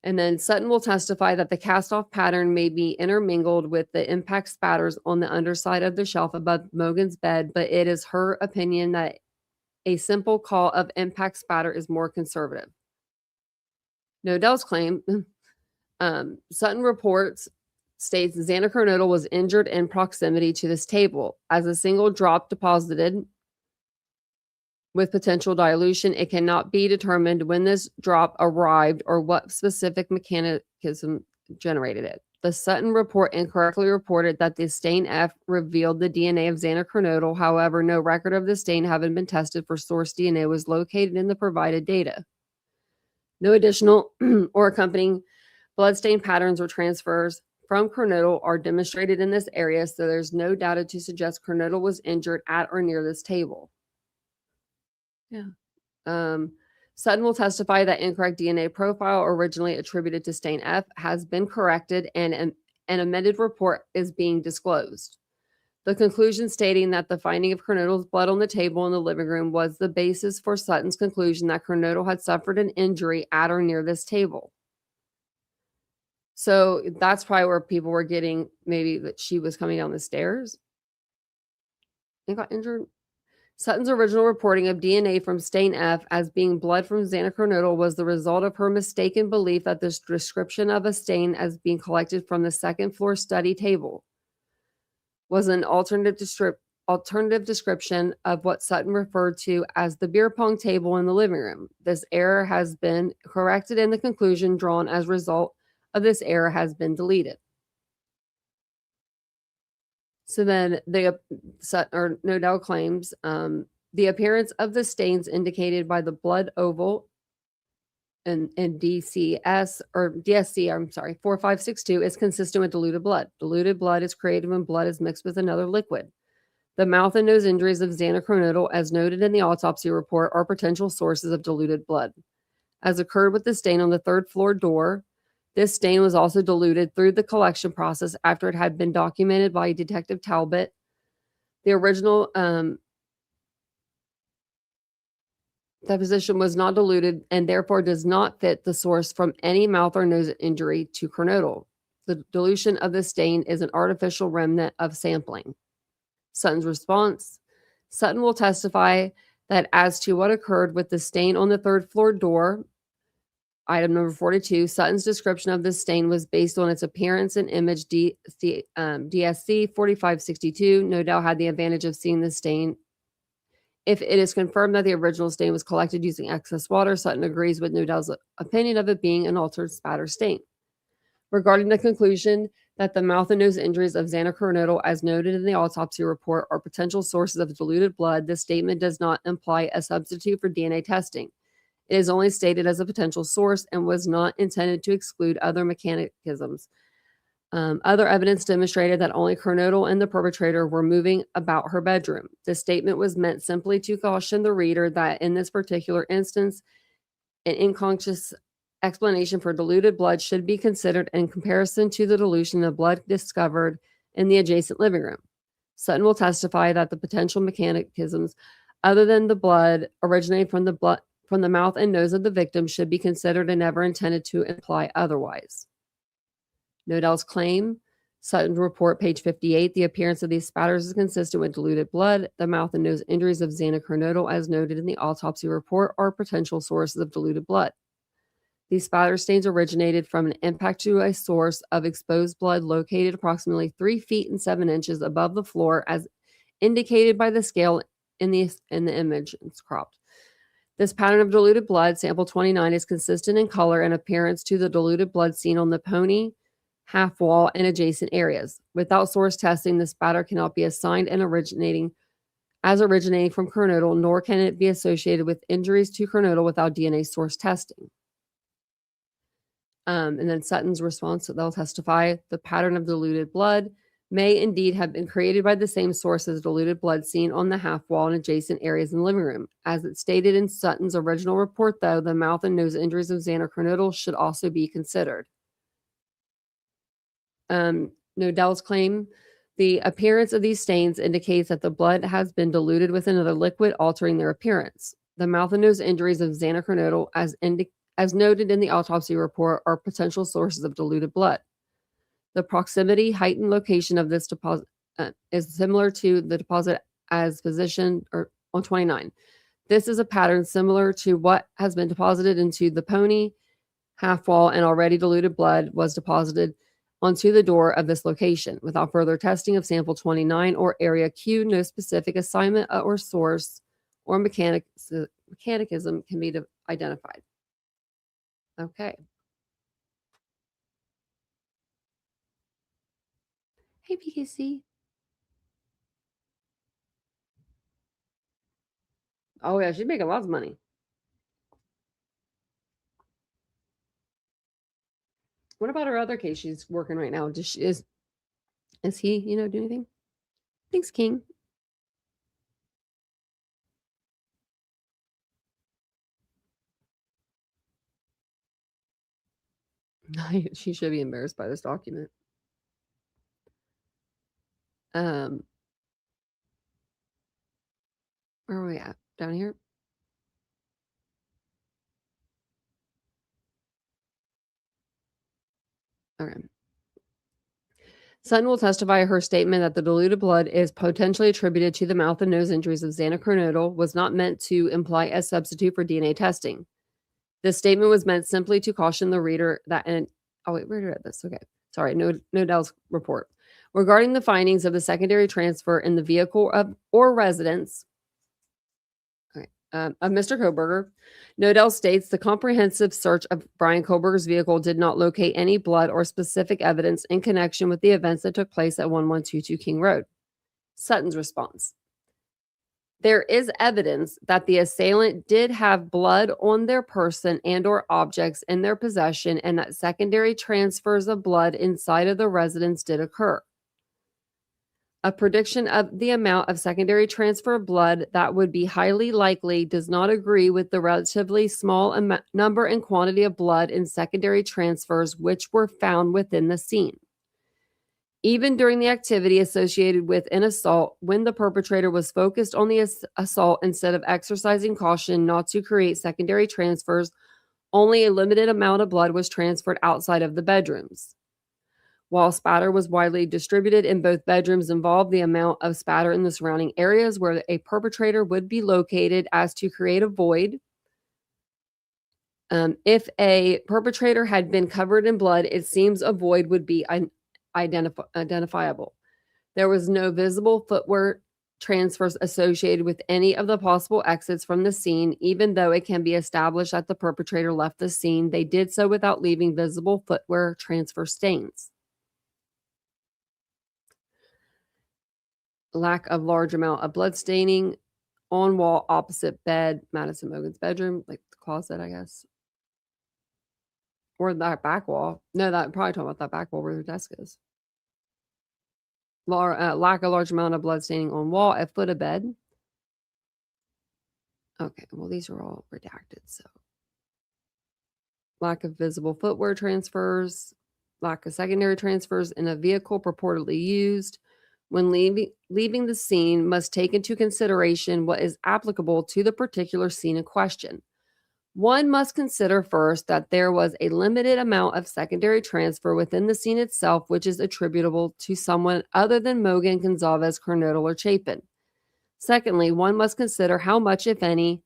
And then Sutton will testify that the cast-off pattern may be intermingled with the impact spatters on the underside of the shelf above Mogan's bed, but it is her opinion that a simple call of impact spatter is more conservative. Nodell's claim, Sutton reports states Xander Kernodle was injured in proximity to this table. As a single drop deposited with potential dilution, it cannot be determined when this drop arrived or what specific mechanism generated it. The Sutton report incorrectly reported that the stain F revealed the DNA of Xander Kernodle. However, no record of the stain having been tested for source DNA was located in the provided data. No additional or accompanying bloodstain patterns or transfers from Kernodle are demonstrated in this area, so there's no data to suggest Kernodle was injured at or near this table. Yeah. Sutton will testify that incorrect DNA profile originally attributed to stain F has been corrected and an amended report is being disclosed. The conclusion stating that the finding of Kernodle's blood on the table in the living room was the basis for Sutton's conclusion that Kernodle had suffered an injury at or near this table. So that's probably where people were getting maybe that she was coming down the stairs and got injured. Sutton's original reporting of DNA from stain F as being blood from Xander Kernodle was the result of her mistaken belief that this description of a stain as being collected from the second floor study table was an alternative description of what Sutton referred to as the beer pong table in the living room. This error has been corrected and the conclusion drawn as a result of this error has been deleted. So then Nodell claims the appearance of the stains indicated by the blood oval and DCS or DSC, I'm sorry, 4562 is consistent with diluted blood. Diluted blood is created when blood is mixed with another liquid. The mouth and nose injuries of Xana Kernodle, as noted in the autopsy report, are potential sources of diluted blood. As occurred with the stain on the third floor door, this stain was also diluted through the collection process after it had been documented by Detective Talbot. The original deposition was not diluted and therefore does not fit the source from any mouth or nose injury to Kernodle. The dilution of the stain is an artificial remnant of sampling. Sutton's response: Sutton will testify that as to what occurred with the stain on the third floor door, item number 42, Sutton's description of the stain was based on its appearance and image. DSC 4562 no doubt had the advantage of seeing the stain. If it is confirmed that the original stain was collected using excess water, Sutton agrees with Nodell's opinion of it being an altered spatter stain. Regarding the conclusion that the mouth and nose injuries of Xana Kernodle, as noted in the autopsy report, are potential sources of diluted blood, this statement does not imply a substitute for DNA testing. It is only stated as a potential source and was not intended to exclude other mechanisms. Other evidence demonstrated that only Kernodle and the perpetrator were moving about her bedroom. This statement was meant simply to caution the reader that in this particular instance, an unconscious explanation for diluted blood should be considered in comparison to the dilution of blood discovered in the adjacent living room. Sutton will testify that the potential mechanisms other than the blood originating from the mouth and nose of the victim should be considered and never intended to imply otherwise. Nodell's claim, Sutton's report, page 58, the appearance of these spatters is consistent with diluted blood. The mouth and nose injuries of Xana Kernodle, as noted in the autopsy report, are potential sources of diluted blood. These spatter stains originated from an impact to a source of exposed blood located approximately 3 feet and 7 inches above the floor, as indicated by the scale in the image. It's cropped. This pattern of diluted blood, sample 29, is consistent in color and appearance to the diluted blood seen on the pony, half wall, and adjacent areas. Without source testing, the spatter cannot be assigned and originating from Kernodle, nor can it be associated with injuries to Kernodle without DNA source testing. And then Sutton's response, they'll testify, the pattern of diluted blood may indeed have been created by the same source as diluted blood seen on the half wall and adjacent areas in the living room. As it stated in Sutton's original report, though, the mouth and nose injuries of Xana Kernodle should also be considered. Nodell's claim, the appearance of these stains indicates that the blood has been diluted with another liquid, altering their appearance. The mouth and nose injuries of Xana Kernodle, as noted in the autopsy report, are potential sources of diluted blood. The proximity, height, and location of this deposit is similar to the deposit as positioned on 29. This is a pattern similar to what has been deposited into the pony, half wall, and already diluted blood was deposited onto the door of this location. Without further testing of sample 29 or area Q, no specific assignment or source or mechanism can be identified. Okay. Hey, PKC. Oh, yeah, she's making lots of money. What about her other case she's working right now? Is he, doing anything? Thanks, King. She should be embarrassed by this document. Where are we at? Down here? Okay. Sutton will testify her statement that the diluted blood is potentially attributed to the mouth and nose injuries of Xana Kernodle was not meant to imply a substitute for DNA testing. This statement was meant simply to caution the reader that, where did I read this? Okay. Sorry, Nodell's report. Regarding the findings of the secondary transfer in the vehicle or residence of Mr. Koberger, Nodell states the comprehensive search of Brian Koberger's vehicle did not locate any blood or specific evidence in connection with the events that took place at 1122 King Road. Sutton's response. There is evidence that the assailant did have blood on their person and or objects in their possession, and that secondary transfers of blood inside of the residence did occur. A prediction of the amount of secondary transfer of blood that would be highly likely does not agree with the relatively small number and quantity of blood in secondary transfers which were found within the scene. Even during the activity associated with an assault, when the perpetrator was focused on the assault instead of exercising caution not to create secondary transfers, only a limited amount of blood was transferred outside of the bedrooms. While spatter was widely distributed in both bedrooms involved, the amount of spatter in the surrounding areas where a perpetrator would be located as to create a void. If a perpetrator had been covered in blood, it seems a void would be identifiable. There was no visible footwear transfers associated with any of the possible exits from the scene, even though it can be established that the perpetrator left the scene. They did so without leaving visible footwear transfer stains. Lack of large amount of blood staining on wall opposite bed, Madison Mogen's bedroom, like the closet, I guess. Or that back wall. No, that probably talking about that back wall where their desk is. Lack of large amount of blood staining on wall at foot of bed. Okay, well, these are all redacted, so. Lack of visible footwear transfers, lack of secondary transfers in a vehicle purportedly used. When leaving the scene, must take into consideration what is applicable to the particular scene in question. One must consider first that there was a limited amount of secondary transfer within the scene itself, which is attributable to someone other than Mogen, Gonzalez, Kernodle, or Chapin. Secondly, one must consider how much, if any,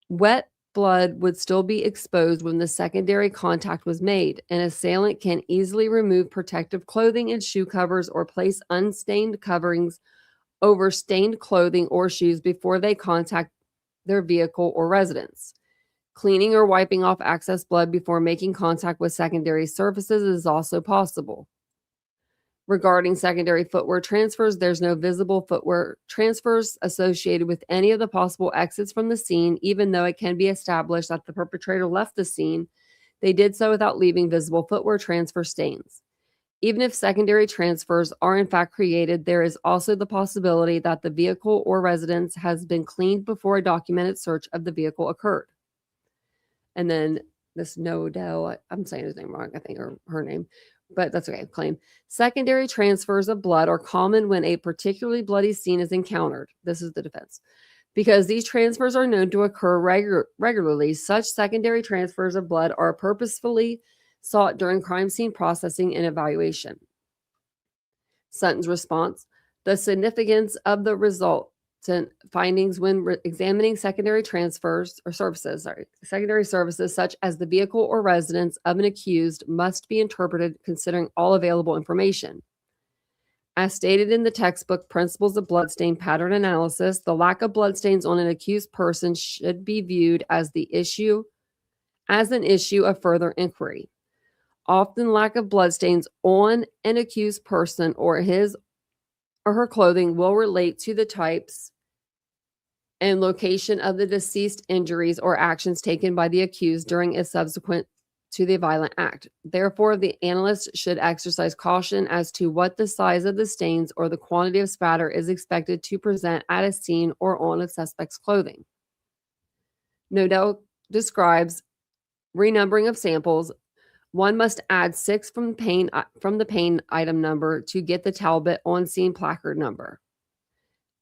wet blood would still be exposed when the secondary contact was made. An assailant can easily remove protective clothing and shoe covers or place unstained coverings over stained clothing or shoes before they contact their vehicle or residence. Cleaning or wiping off excess blood before making contact with secondary surfaces is also possible. Regarding secondary footwear transfers, there's no visible footwear transfers associated with any of the possible exits from the scene, even though it can be established that the perpetrator left the scene. They did so without leaving visible footwear transfer stains. Even if secondary transfers are in fact created, there is also the possibility that the vehicle or residence has been cleaned before a documented search of the vehicle occurred. And then this Nodell, I'm saying his name wrong, I think, or her name, but that's okay. Claim secondary transfers of blood are common when a particularly bloody scene is encountered. This is the defense. Because these transfers are known to occur regularly, such secondary transfers of blood are purposefully sought during crime scene processing and evaluation. Sutton's response: the significance of the resultant findings when examining secondary transfers or services, secondary services such as the vehicle or residence of an accused must be interpreted considering all available information. As stated in the textbook Principles of Bloodstain Pattern Analysis, the lack of bloodstains on an accused person should be viewed as an issue of further inquiry. Often lack of bloodstains on an accused person or his or her clothing will relate to the types and location of the deceased injuries or actions taken by the accused during and subsequent to the violent act. Therefore, the analyst should exercise caution as to what the size of the stains or the quantity of spatter is expected to present at a scene or on a suspect's clothing. Nodell describes renumbering of samples. One must add 6 from the pain item number to get the Talbot on-scene placard number.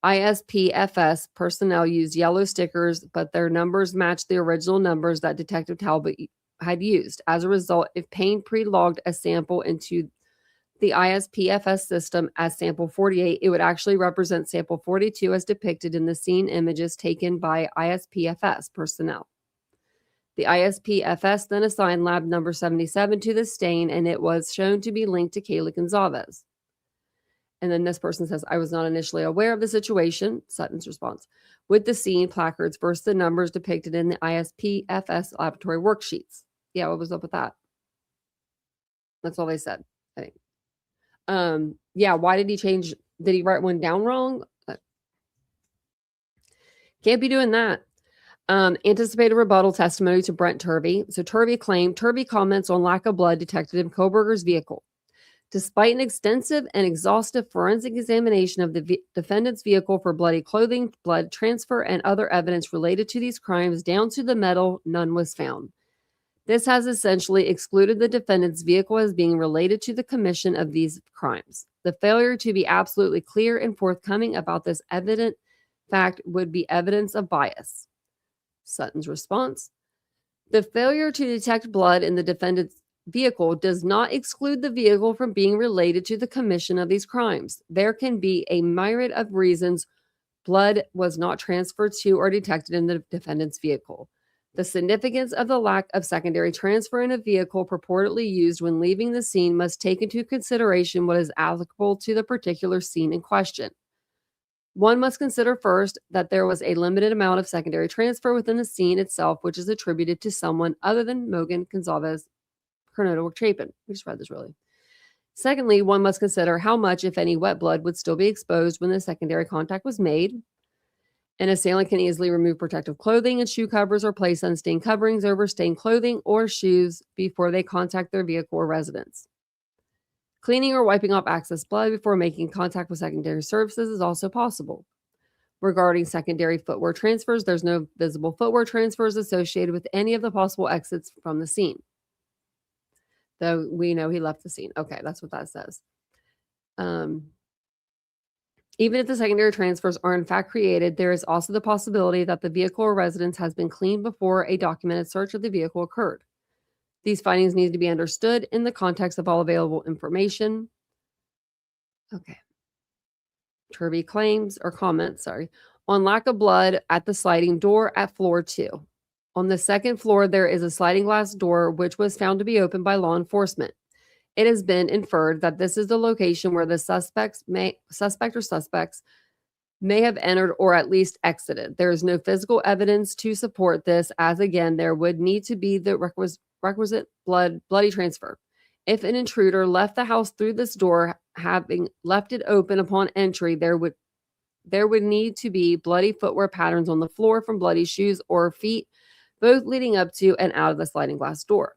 ISPFS personnel used yellow stickers, but their numbers matched the original numbers that Detective Talbot had used. As a result, if Payne pre-logged a sample into the ISPFS system as sample 48, it would actually represent sample 42 as depicted in the scene images taken by ISPFS personnel. The ISPFS then assigned lab number 77 to the stain, and it was shown to be linked to Kayla Gonzalez. And then this person says, I was not initially aware of the situation, Sutton's response, with the scene placards versus the numbers depicted in the ISPFS laboratory worksheets. Yeah, what was up with that? That's all they said, I think. Yeah, why did he change? Did he write one down wrong? Can't be doing that. Anticipated rebuttal testimony to Brent Turvey. So Turvey comments on lack of blood detected in Koberger's vehicle. Despite an extensive and exhaustive forensic examination of the defendant's vehicle for bloody clothing, blood transfer, and other evidence related to these crimes down to the metal, none was found. This has essentially excluded the defendant's vehicle as being related to the commission of these crimes. The failure to be absolutely clear and forthcoming about this evident fact would be evidence of bias. Sutton's response: the failure to detect blood in the defendant's vehicle does not exclude the vehicle from being related to the commission of these crimes. There can be a myriad of reasons blood was not transferred to or detected in the defendant's vehicle. The significance of the lack of secondary transfer in a vehicle purportedly used when leaving the scene must take into consideration what is applicable to the particular scene in question. One must consider first that there was a limited amount of secondary transfer within the scene itself, which is attributed to someone other than Mogan, Gonzalez, Coronado, or Chapin. We just read this really. Secondly, one must consider how much, if any, wet blood would still be exposed when the secondary contact was made. An assailant can easily remove protective clothing and shoe covers or place unstained coverings over stained clothing or shoes before they contact their vehicle or residence. Cleaning or wiping off excess blood before making contact with secondary surfaces is also possible. Regarding secondary footwear transfers, there's no visible footwear transfers associated with any of the possible exits from the scene. Though we know he left the scene. Okay, that's what that says. Even if the secondary transfers are in fact created, there is also the possibility that the vehicle or residence has been cleaned before a documented search of the vehicle occurred. These findings need to be understood in the context of all available information. Okay. Turvey comments on lack of blood at the sliding door at floor 2. On the second floor, there is a sliding glass door which was found to be open by law enforcement. It has been inferred that this is the location where the suspect or suspects may have entered or at least exited. There is no physical evidence to support this, as again, there would need to be the requisite bloody transfer. If an intruder left the house through this door, having left it open upon entry, there would need to be bloody footwear patterns on the floor from bloody shoes or feet, both leading up to and out of the sliding glass door.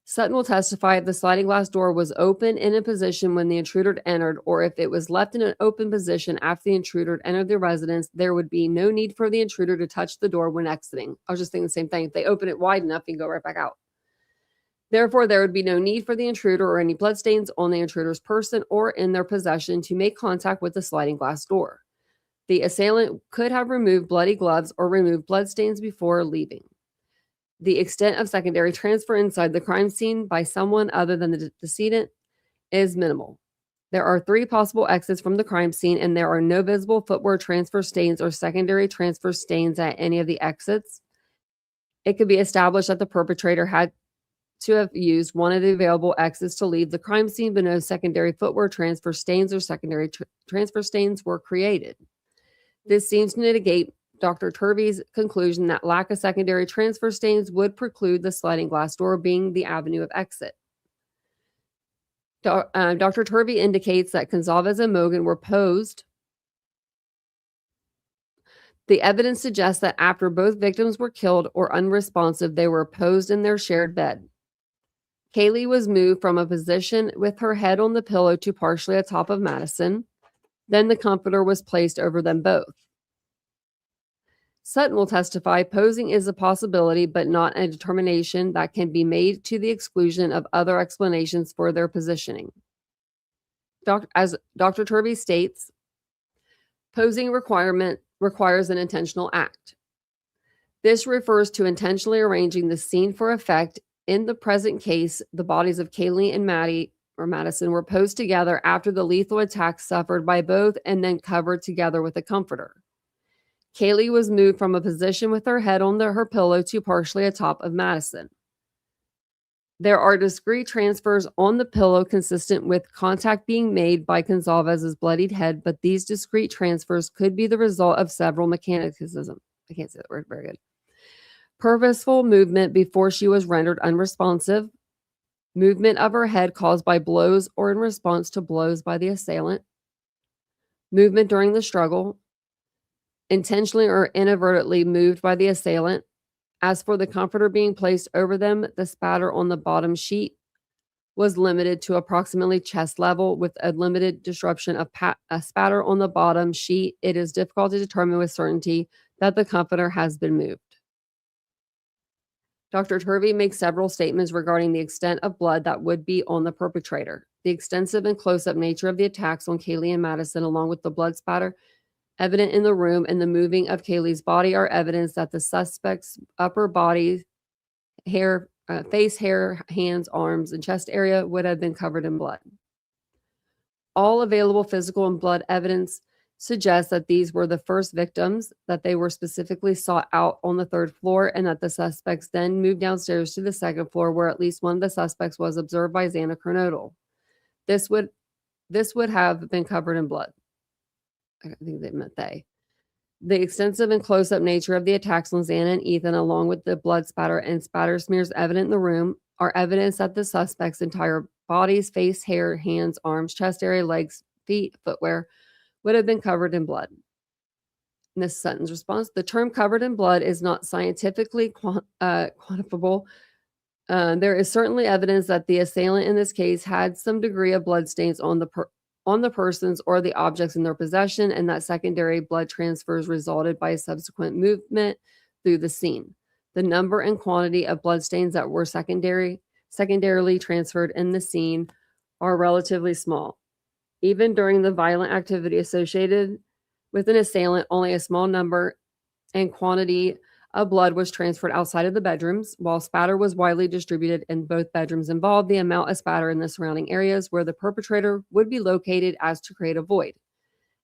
Sutton will testify if the sliding glass door was open in a position when the intruder entered, or if it was left in an open position after the intruder entered the residence, there would be no need for the intruder to touch the door when exiting. I was just thinking the same thing. If they open it wide enough, you can go right back out. Therefore, there would be no need for the intruder or any bloodstains on the intruder's person or in their possession to make contact with the sliding glass door. The assailant could have removed bloody gloves or removed bloodstains before leaving. The extent of secondary transfer inside the crime scene by someone other than the decedent is minimal. There are 3 possible exits from the crime scene, and there are no visible footwear transfer stains or secondary transfer stains at any of the exits. It could be established that the perpetrator had to have used one of the available exits to leave the crime scene, but no secondary footwear transfer stains or secondary transfer stains were created. This seems to negate Dr. Turvey's conclusion that lack of secondary transfer stains would preclude the sliding glass door being the avenue of exit. Dr. Turvey indicates that Gonzalez and Mogan were posed. The evidence suggests that after both victims were killed or unresponsive, they were posed in their shared bed. Kaylee was moved from a position with her head on the pillow to partially atop of Madison. Then the comforter was placed over them both. Sutton will testify posing is a possibility, but not a determination that can be made to the exclusion of other explanations for their positioning. As Dr. Turvey states, posing requires an intentional act. This refers to intentionally arranging the scene for effect. In the present case, the bodies of Kaylee and Madison were posed together after the lethal attack suffered by both and then covered together with a comforter. Kaylee was moved from a position with her head on her pillow to partially atop of Madison. There are discrete transfers on the pillow consistent with contact being made by Gonzalez's bloodied head, but these discrete transfers could be the result of several mechanicisms. I can't say that word very good. Purposeful movement before she was rendered unresponsive, movement of her head caused by blows or in response to blows by the assailant, movement during the struggle, intentionally or inadvertently moved by the assailant. As for the comforter being placed over them, the spatter on the bottom sheet was limited to approximately chest level with a limited disruption of a spatter on the bottom sheet. It is difficult to determine with certainty that the comforter has been moved. Dr. Turvey makes several statements regarding the extent of blood that would be on the perpetrator. The extensive and close-up nature of the attacks on Kaylee and Madison, along with the blood spatter evident in the room and the moving of Kaylee's body, are evidence that the suspect's upper body, hair, face, hair, hands, arms, and chest area would have been covered in blood. All available physical and blood evidence suggests that these were the first victims, that they were specifically sought out on the third floor, and that the suspects then moved downstairs to the second floor, where at least one of the suspects was observed by Xana Kernodle. This would have been covered in blood. I think they meant they. The extensive and close-up nature of the attacks on Xana and Ethan, along with the blood spatter and spatter smears evident in the room, are evidence that the suspects' entire bodies, face, hair, hands, arms, chest area, legs, feet, footwear would have been covered in blood. In this Sutton's response, the term covered in blood is not scientifically quantifiable. There is certainly evidence that the assailant in this case had some degree of blood stains on the persons or the objects in their possession, and that secondary blood transfers resulted by a subsequent movement through the scene. The number and quantity of blood stains that were secondarily transferred in the scene are relatively small. Even during the violent activity associated with an assailant, only a small number and quantity of blood was transferred outside of the bedrooms. While spatter was widely distributed in both bedrooms involved, the amount of spatter in the surrounding areas where the perpetrator would be located as to create a void.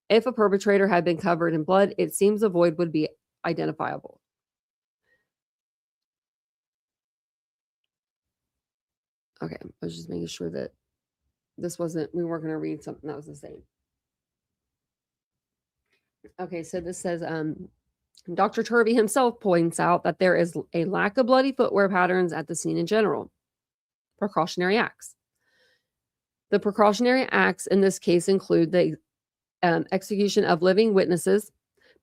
If a perpetrator had been covered in blood, it seems a void would be identifiable. Okay, I was just making sure that we weren't going to read something that was the same. Okay, so this says, Dr. Turvey himself points out that there is a lack of bloody footwear patterns at the scene in general. Precautionary acts. The precautionary acts in this case include the execution of living witnesses,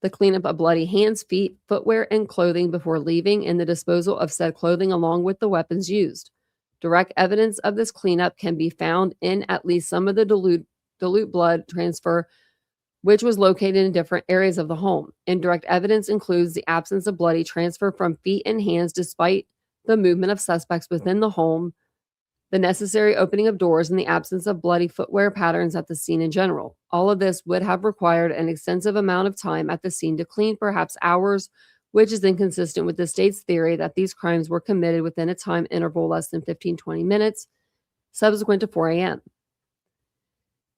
the cleanup of bloody hands, feet, footwear, and clothing before leaving, and the disposal of said clothing along with the weapons used. Direct evidence of this cleanup can be found in at least some of the dilute blood transfer, which was located in different areas of the home. Indirect evidence includes the absence of bloody transfer from feet and hands despite the movement of suspects within the home, the necessary opening of doors, and the absence of bloody footwear patterns at the scene in general. All of this would have required an extensive amount of time at the scene to clean, perhaps hours, which is inconsistent with the state's theory that these crimes were committed within a time interval less than 15-20 minutes subsequent to 4 a.m.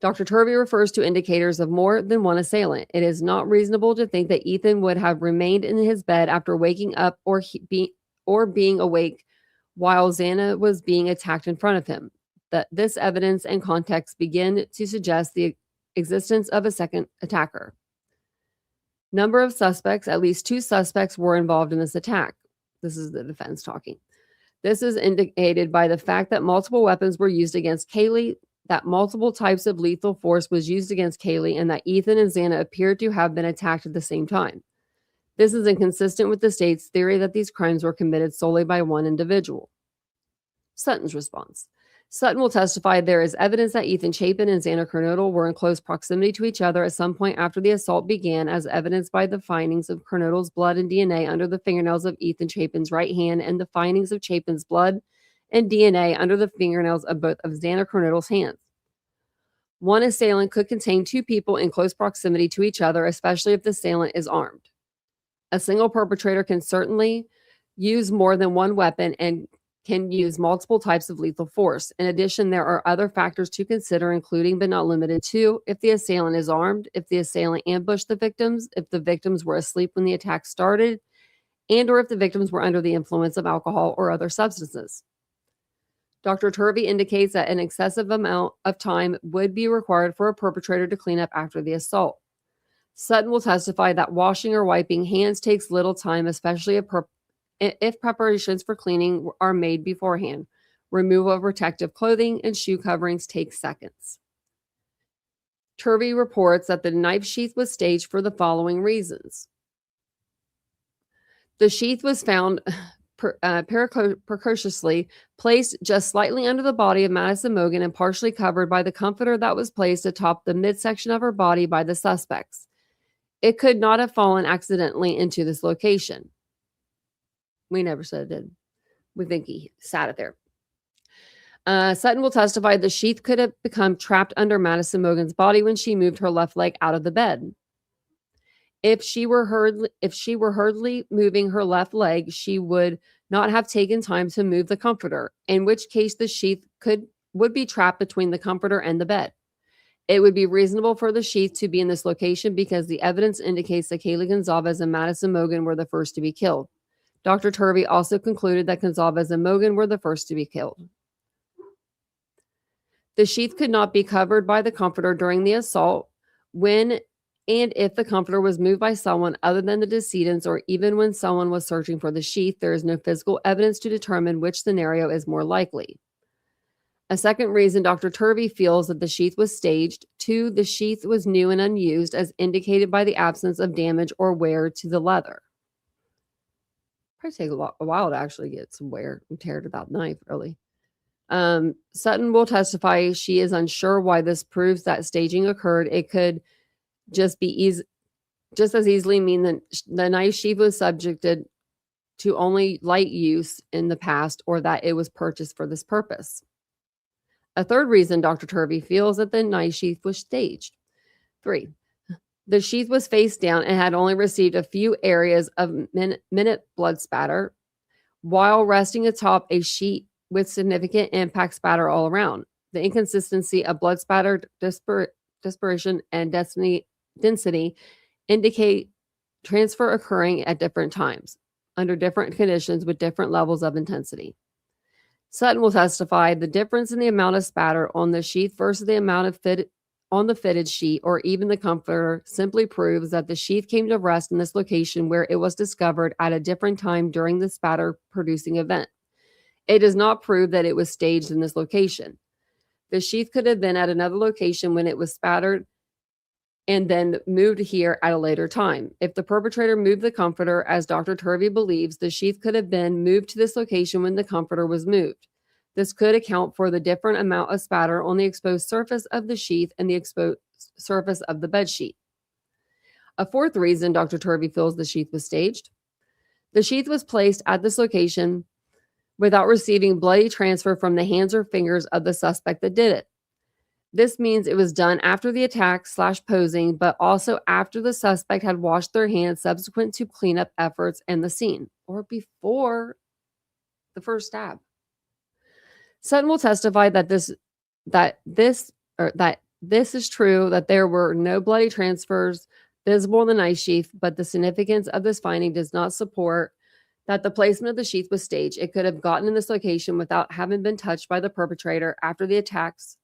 Dr. Turvey refers to indicators of more than one assailant. It is not reasonable to think that Ethan would have remained in his bed after waking up or being awake while Xana was being attacked in front of him. This evidence and context begin to suggest the existence of a second attacker. Number of suspects: at least 2 suspects were involved in this attack. This is the defense talking. This is indicated by the fact that multiple weapons were used against Kaylee, that multiple types of lethal force was used against Kaylee, and that Ethan and Xana appeared to have been attacked at the same time. This is inconsistent with the state's theory that these crimes were committed solely by one individual. Sutton's response. Sutton will testify there is evidence that Ethan Chapin and Xana Kernodle were in close proximity to each other at some point after the assault began, as evidenced by the findings of Kernodle's blood and DNA under the fingernails of Ethan Chapin's right hand, and the findings of Chapin's blood and DNA under the fingernails of both of Xana Kernodle's hands. One assailant could contain 2 people in close proximity to each other, especially if the assailant is armed. A single perpetrator can certainly use more than one weapon and can use multiple types of lethal force. In addition, there are other factors to consider, including but not limited to if the assailant is armed, if the assailant ambushed the victims, if the victims were asleep when the attack started, and or if the victims were under the influence of alcohol or other substances. Dr. Turvey indicates that an excessive amount of time would be required for a perpetrator to clean up after the assault. Sutton will testify that washing or wiping hands takes little time, especially if preparations for cleaning are made beforehand. Removal of protective clothing and shoe coverings takes seconds. Turvey reports that the knife sheath was staged for the following reasons. The sheath was found precociously placed just slightly under the body of Madison Mogen and partially covered by the comforter that was placed atop the midsection of her body by the suspects. It could not have fallen accidentally into this location. We never said it did. We think he sat it there. Sutton will testify the sheath could have become trapped under Madison Mogen's body when she moved her left leg out of the bed. If she were hurriedly moving her left leg, she would not have taken time to move the comforter, in which case the sheath would be trapped between the comforter and the bed. It would be reasonable for the sheath to be in this location because the evidence indicates that Kaylee Gonzalez and Madison Mogen were the first to be killed. Dr. Turvey also concluded that Gonzalez and Mogen were the first to be killed. The sheath could not be covered by the comforter during the assault when and if the comforter was moved by someone other than the decedents, or even when someone was searching for the sheath. There is no physical evidence to determine which scenario is more likely. A second reason Dr. Turvey feels that the sheath was staged. 2, the sheath was new and unused, as indicated by the absence of damage or wear to the leather. Probably take a while to actually get some wear and tear to that knife, really. Sutton will testify she is unsure why this proves that staging occurred. It could just as easily mean that the knife sheath was subjected to only light use in the past, or that it was purchased for this purpose. A third reason Dr. Turvey feels that the knife sheath was staged. 3, the sheath was face down and had only received a few areas of minute blood spatter, while resting atop a sheet with significant impact spatter all around. The inconsistency of blood spatter dispersion and density indicate transfer occurring at different times, under different conditions with different levels of intensity. Sutton will testify the difference in the amount of spatter on the sheath versus the amount of on the fitted sheet, or even the comforter, simply proves that the sheath came to rest in this location where it was discovered at a different time during the spatter producing event. It does not prove that it was staged in this location. The sheath could have been at another location when it was spattered and then moved here at a later time. If the perpetrator moved the comforter, as Dr. Turvey believes, the sheath could have been moved to this location when the comforter was moved. This could account for the different amount of spatter on the exposed surface of the sheath and the exposed surface of the bed sheet. A fourth reason Dr. Turvey feels the sheath was staged. The sheath was placed at this location without receiving bloody transfer from the hands or fingers of the suspect that did it. This means it was done after the attack / posing, but also after the suspect had washed their hands subsequent to cleanup efforts in the scene, or before the first stab. Sutton will testify that this is true, that there were no bloody transfers visible in the knife sheath, but the significance of this finding does not support that the placement of the sheath was staged. It could have gotten in this location without having been touched by the perpetrator after the attacks,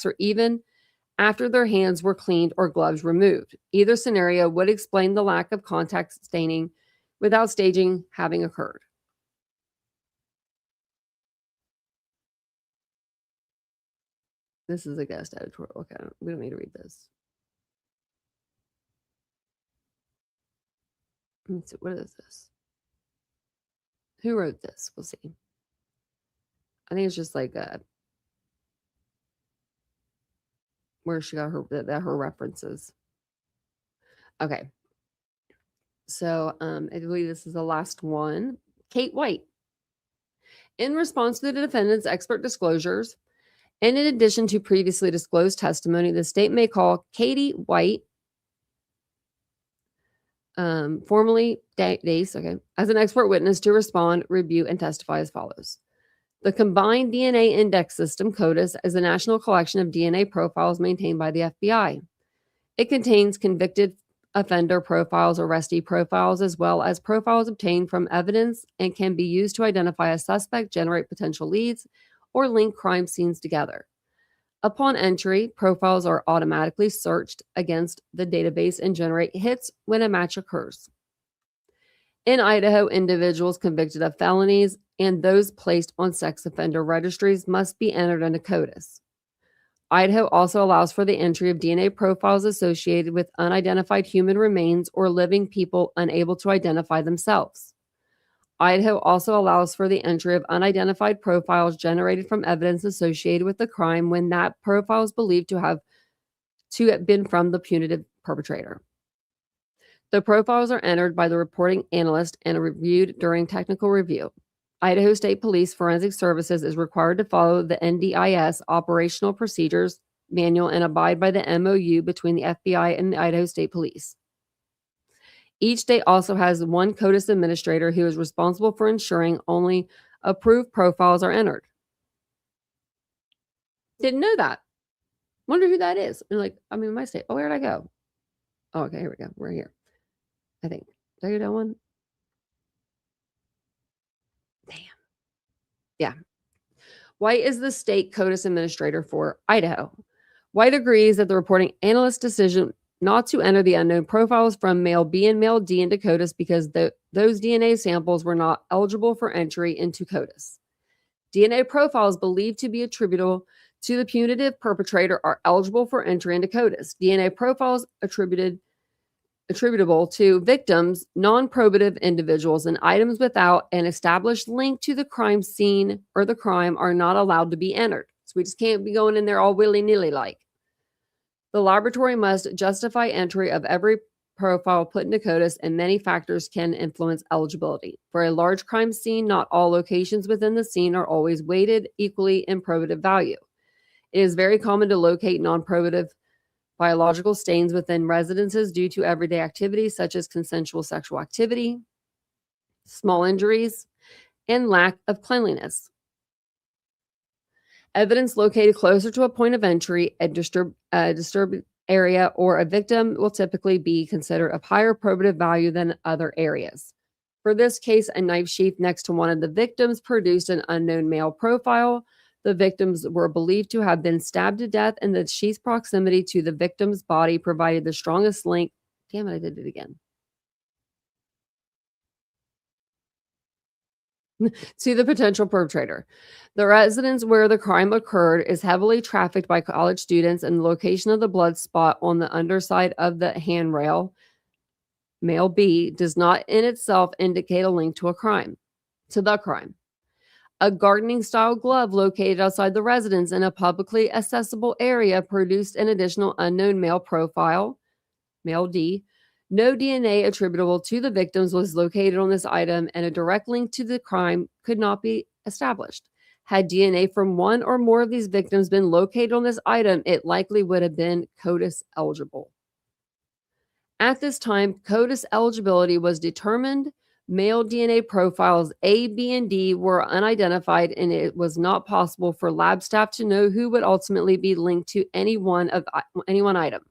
or even after their hands were cleaned or gloves removed. Either scenario would explain the lack of contact staining without staging having occurred. This is a guest editorial. Okay, we don't need to read this. Let's see, what is this? Who wrote this? We'll see. I think it's just like where she got her references. Okay. So I believe this is the last one. Kate White. In response to the defendant's expert disclosures, and in addition to previously disclosed testimony, the state may call Katie White, formerly Dace, as an expert witness to respond, review, and testify as follows. The Combined DNA Index System, CODIS, is a national collection of DNA profiles maintained by the FBI. It contains convicted offender profiles, arrestee profiles, as well as profiles obtained from evidence, and can be used to identify a suspect, generate potential leads, or link crime scenes together. Upon entry, profiles are automatically searched against the database and generate hits when a match occurs. In Idaho, individuals convicted of felonies and those placed on sex offender registries must be entered into CODIS. Idaho also allows for the entry of DNA profiles associated with unidentified human remains or living people unable to identify themselves. Idaho also allows for the entry of unidentified profiles generated from evidence associated with the crime when that profile is believed to have been from the punitive perpetrator. The profiles are entered by the reporting analyst and are reviewed during technical review. Idaho State Police Forensic Services is required to follow the NDIS operational procedures manual and abide by the MOU between the FBI and the Idaho State Police. Each state also has one CODIS administrator who is responsible for ensuring only approved profiles are entered. Didn't know that. Wonder who that is. And my state. Oh, where did I go? Oh, okay, here we go. We're here. I think. Did I go down one? Damn. Yeah. White is the state CODIS administrator for Idaho. White agrees that the reporting analyst's decision not to enter the unknown profiles from male B and male D into CODIS because those DNA samples were not eligible for entry into CODIS. DNA profiles believed to be attributable to the punitive perpetrator are eligible for entry into CODIS. DNA profiles attributable to victims, non-probative individuals, and items without an established link to the crime scene or the crime are not allowed to be entered. So we just can't be going in there all willy-nilly like. The laboratory must justify entry of every profile put into CODIS, and many factors can influence eligibility. For a large crime scene, not all locations within the scene are always weighted equally in probative value. It is very common to locate non-probative biological stains within residences due to everyday activities such as consensual sexual activity, small injuries, and lack of cleanliness. Evidence located closer to a point of entry, a disturbed area, or a victim will typically be considered of higher probative value than other areas. For this case, a knife sheath next to one of the victims produced an unknown male profile. The victims were believed to have been stabbed to death, and the sheath's proximity to the victim's body provided the strongest link. Damn it, I did it again. To the potential perpetrator. The residence where the crime occurred is heavily trafficked by college students, and the location of the blood spot on the underside of the handrail, male B, does not in itself indicate a link to the crime. A gardening style glove located outside the residence in a publicly accessible area produced an additional unknown male profile, male D. No DNA attributable to the victims was located on this item, and a direct link to the crime could not be established. Had DNA from one or more of these victims been located on this item, it likely would have been CODIS eligible. At this time, CODIS eligibility was determined. Male DNA profiles A, B, and D were unidentified, and it was not possible for lab staff to know who would ultimately be linked to any one item.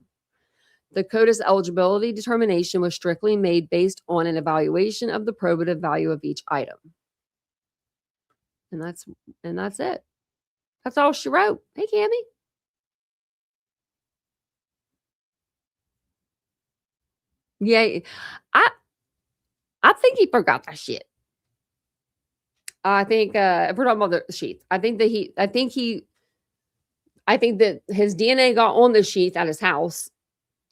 The CODIS eligibility determination was strictly made based on an evaluation of the probative value of each item. And that's it. That's all she wrote. Hey, Cammie. Yeah, I think he forgot that shit. I think if we're talking about the sheath, I think that his DNA got on the sheath at his house.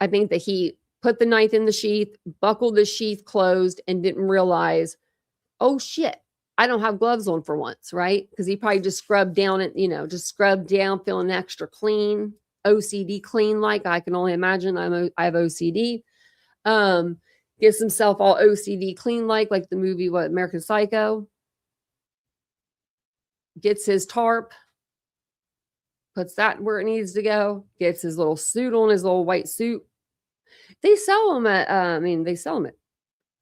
I think that he put the knife in the sheath, buckled the sheath closed, and didn't realize, oh shit, I don't have gloves on for once, right? Because he probably just scrubbed down, feeling extra clean, OCD clean, like I can only imagine. I have OCD. Gets himself all OCD clean, like the movie, American Psycho. Gets his tarp, puts that where it needs to go, gets his little suit on, his little white suit. They sell them at,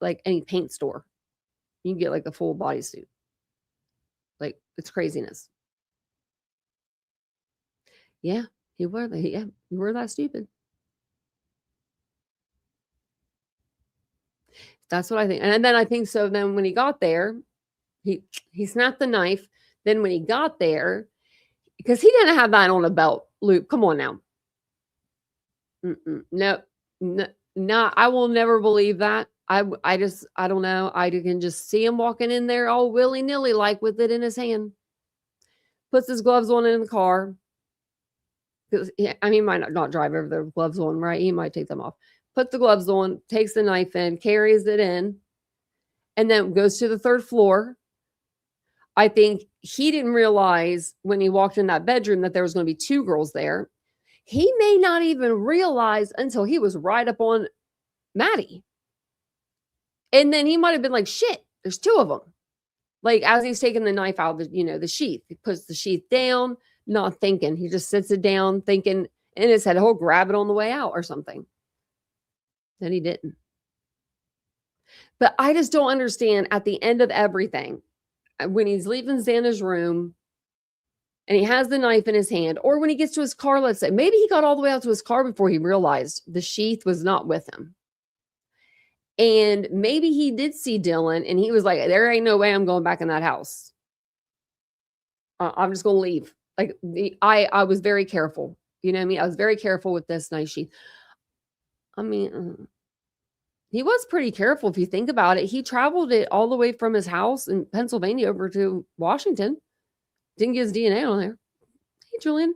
like any paint store. You can get like a full bodysuit. Like, it's craziness. Yeah, you were that stupid. That's what I think. And then I think so. Then when he got there, he snapped the knife. Then when he got there, because he didn't have that on a belt loop. Come on now. No, I will never believe that. I don't know. I can just see him walking in there all willy-nilly, like with it in his hand. Puts his gloves on in the car. 'Cause I mean, he might not drive over there with gloves on, right? He might take them off. Puts the gloves on, takes the knife in, carries it in, and then goes to the 3rd floor. I think he didn't realize when he walked in that bedroom that there was gonna be 2 girls there. He may not even realize until he was right up on Maddie. And then he might have been like, "Shit, there's 2 of them." Like, as he's taking the knife out of the sheath, he puts the sheath down, not thinking. He just sits it down thinking in his head, he'll grab it on the way out or something. Then he didn't. But I just don't understand at the end of everything, when he's leaving Xana's room and he has the knife in his hand, or when he gets to his car, let's say, maybe he got all the way out to his car before he realized the sheath was not with him. And maybe he did see Dylan and he was like, there ain't no way I'm going back in that house. I'm just going to leave. Like I was very careful. You know what I mean? I was very careful with this nice sheath. I mean, he was pretty careful if you think about it. He traveled it all the way from his house in Pennsylvania over to Washington. Didn't get his DNA on there. Hey, Julian.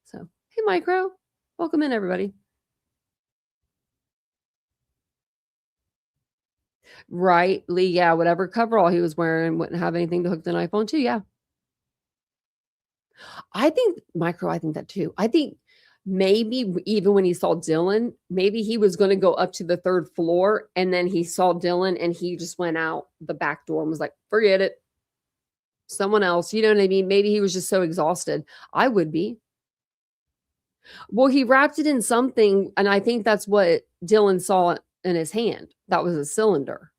So, hey, Micro. Welcome in, everybody. Right, Lee, yeah, whatever coverall he was wearing wouldn't have anything to hook the knife on to, yeah. I think Micro, I think that too. I think maybe even when he saw Dylan, maybe he was gonna go up to the 3rd floor, and then he saw Dylan, and he just went out the back door and was like, "Forget it. Someone else." You know what I mean? Maybe he was just so exhausted. I would be. Well, he wrapped it in something, and I think that's what Dylan saw in his hand. That was a cylinder.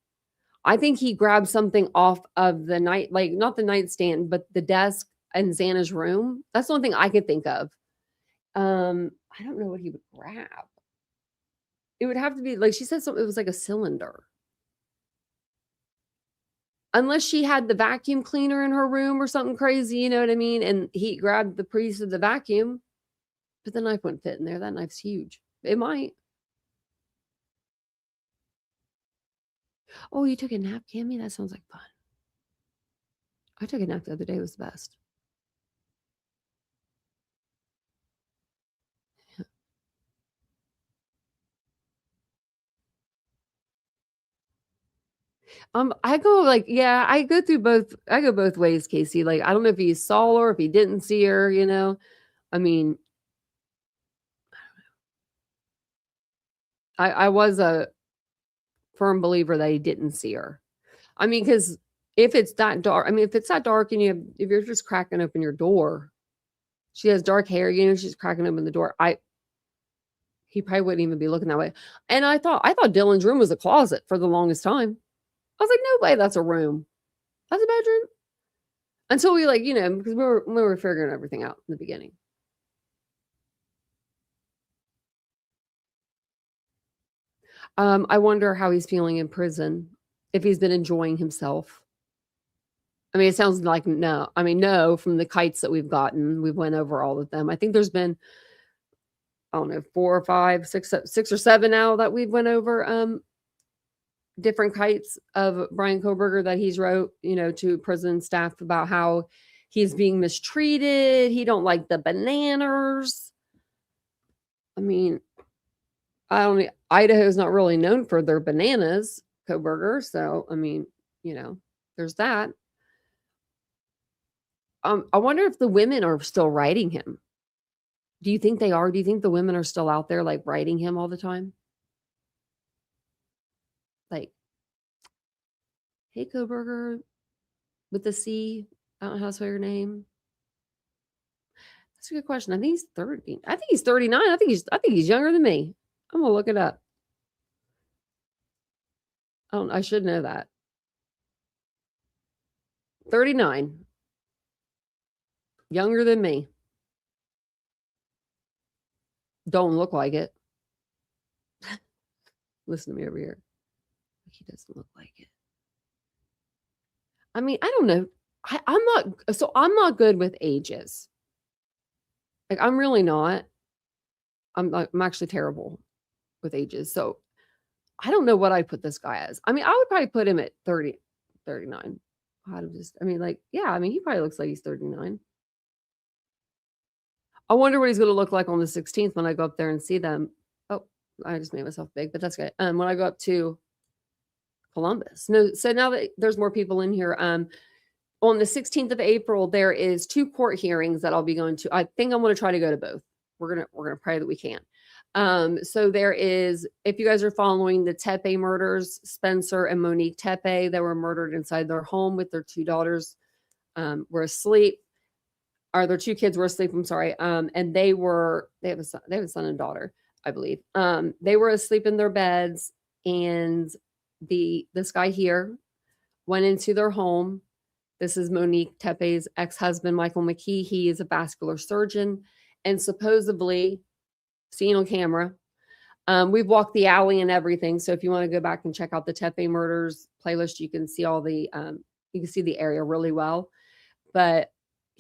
I think he grabbed something off of the night, like not the nightstand, but the desk in Xana's room. That's the only thing I could think of. I don't know what he would grab. It would have to be like she said something, it was like a cylinder. Unless she had the vacuum cleaner in her room or something crazy, you know what I mean? And he grabbed the piece of the vacuum, but the knife wouldn't fit in there. That knife's huge. It might. Oh, you took a nap, Cammy? That sounds like fun. I took a nap the other day. It was the best. I go like, yeah, I go both ways, Casey. Like, I don't know if he saw her, if he didn't see her, you know. I mean, I was a firm believer that he didn't see her. I mean, because if it's that dark, I mean, if it's that dark and if you're just cracking open your door, she has dark hair, she's cracking open the door. He probably wouldn't even be looking that way. And I thought Dylan's room was a closet for the longest time. I was like, no way, that's a room. That's a bedroom. Until we because we were figuring everything out in the beginning. I wonder how he's feeling in prison, if he's been enjoying himself. I mean, it sounds like no. I mean, no, from the kites that we've gotten. We've went over all of them. I think there's been, I don't know, 4 or 5, 6 or 7 now that we've went over different kites of Brian Koberger that he's wrote, to prison staff about how he's being mistreated. He don't like the bananas. I mean, Idaho's not really known for their bananas, Koberger. So, I mean, there's that. I wonder if the women are still writing him. Do you think they are? Do you think the women are still out there like writing him all the time? Like, hey, Koberger with the C. I don't know how to say your name. That's a good question. I think he's 30. I think he's 39. I think he's younger than me. I'm gonna look it up. I should know that. 39. Younger than me. Don't look like it. Listen to me over here. He doesn't look like it. I mean, I don't know. I'm not good with ages. Like, I'm really not. I'm actually terrible with ages. So I don't know what I'd put this guy as. I mean, I would probably put him at 30, 39. Yeah, I mean, he probably looks like he's 39. I wonder what he's gonna look like on the 16th when I go up there and see them. Oh, I just made myself big, but that's good. When I go up to Columbus. No, so now that there's more people in here, on the 16th of April, there is 2 court hearings that I'll be going to. I think I'm gonna try to go to both. We're gonna pray that we can. So there is, if you guys are following the Tepe murders, Spencer and Monique Tepe, they were murdered inside their home with their 2 daughters, were asleep. Or their 2 kids were asleep. I'm sorry. And they have a son and daughter, I believe. They were asleep in their beds, and this guy here went into their home. This is Monique Tepe's ex-husband, Michael McKee. He is a vascular surgeon and supposedly seen on camera. We've walked the alley and everything. So if you want to go back and check out the Tepe murders playlist, you can see you can see the area really well. But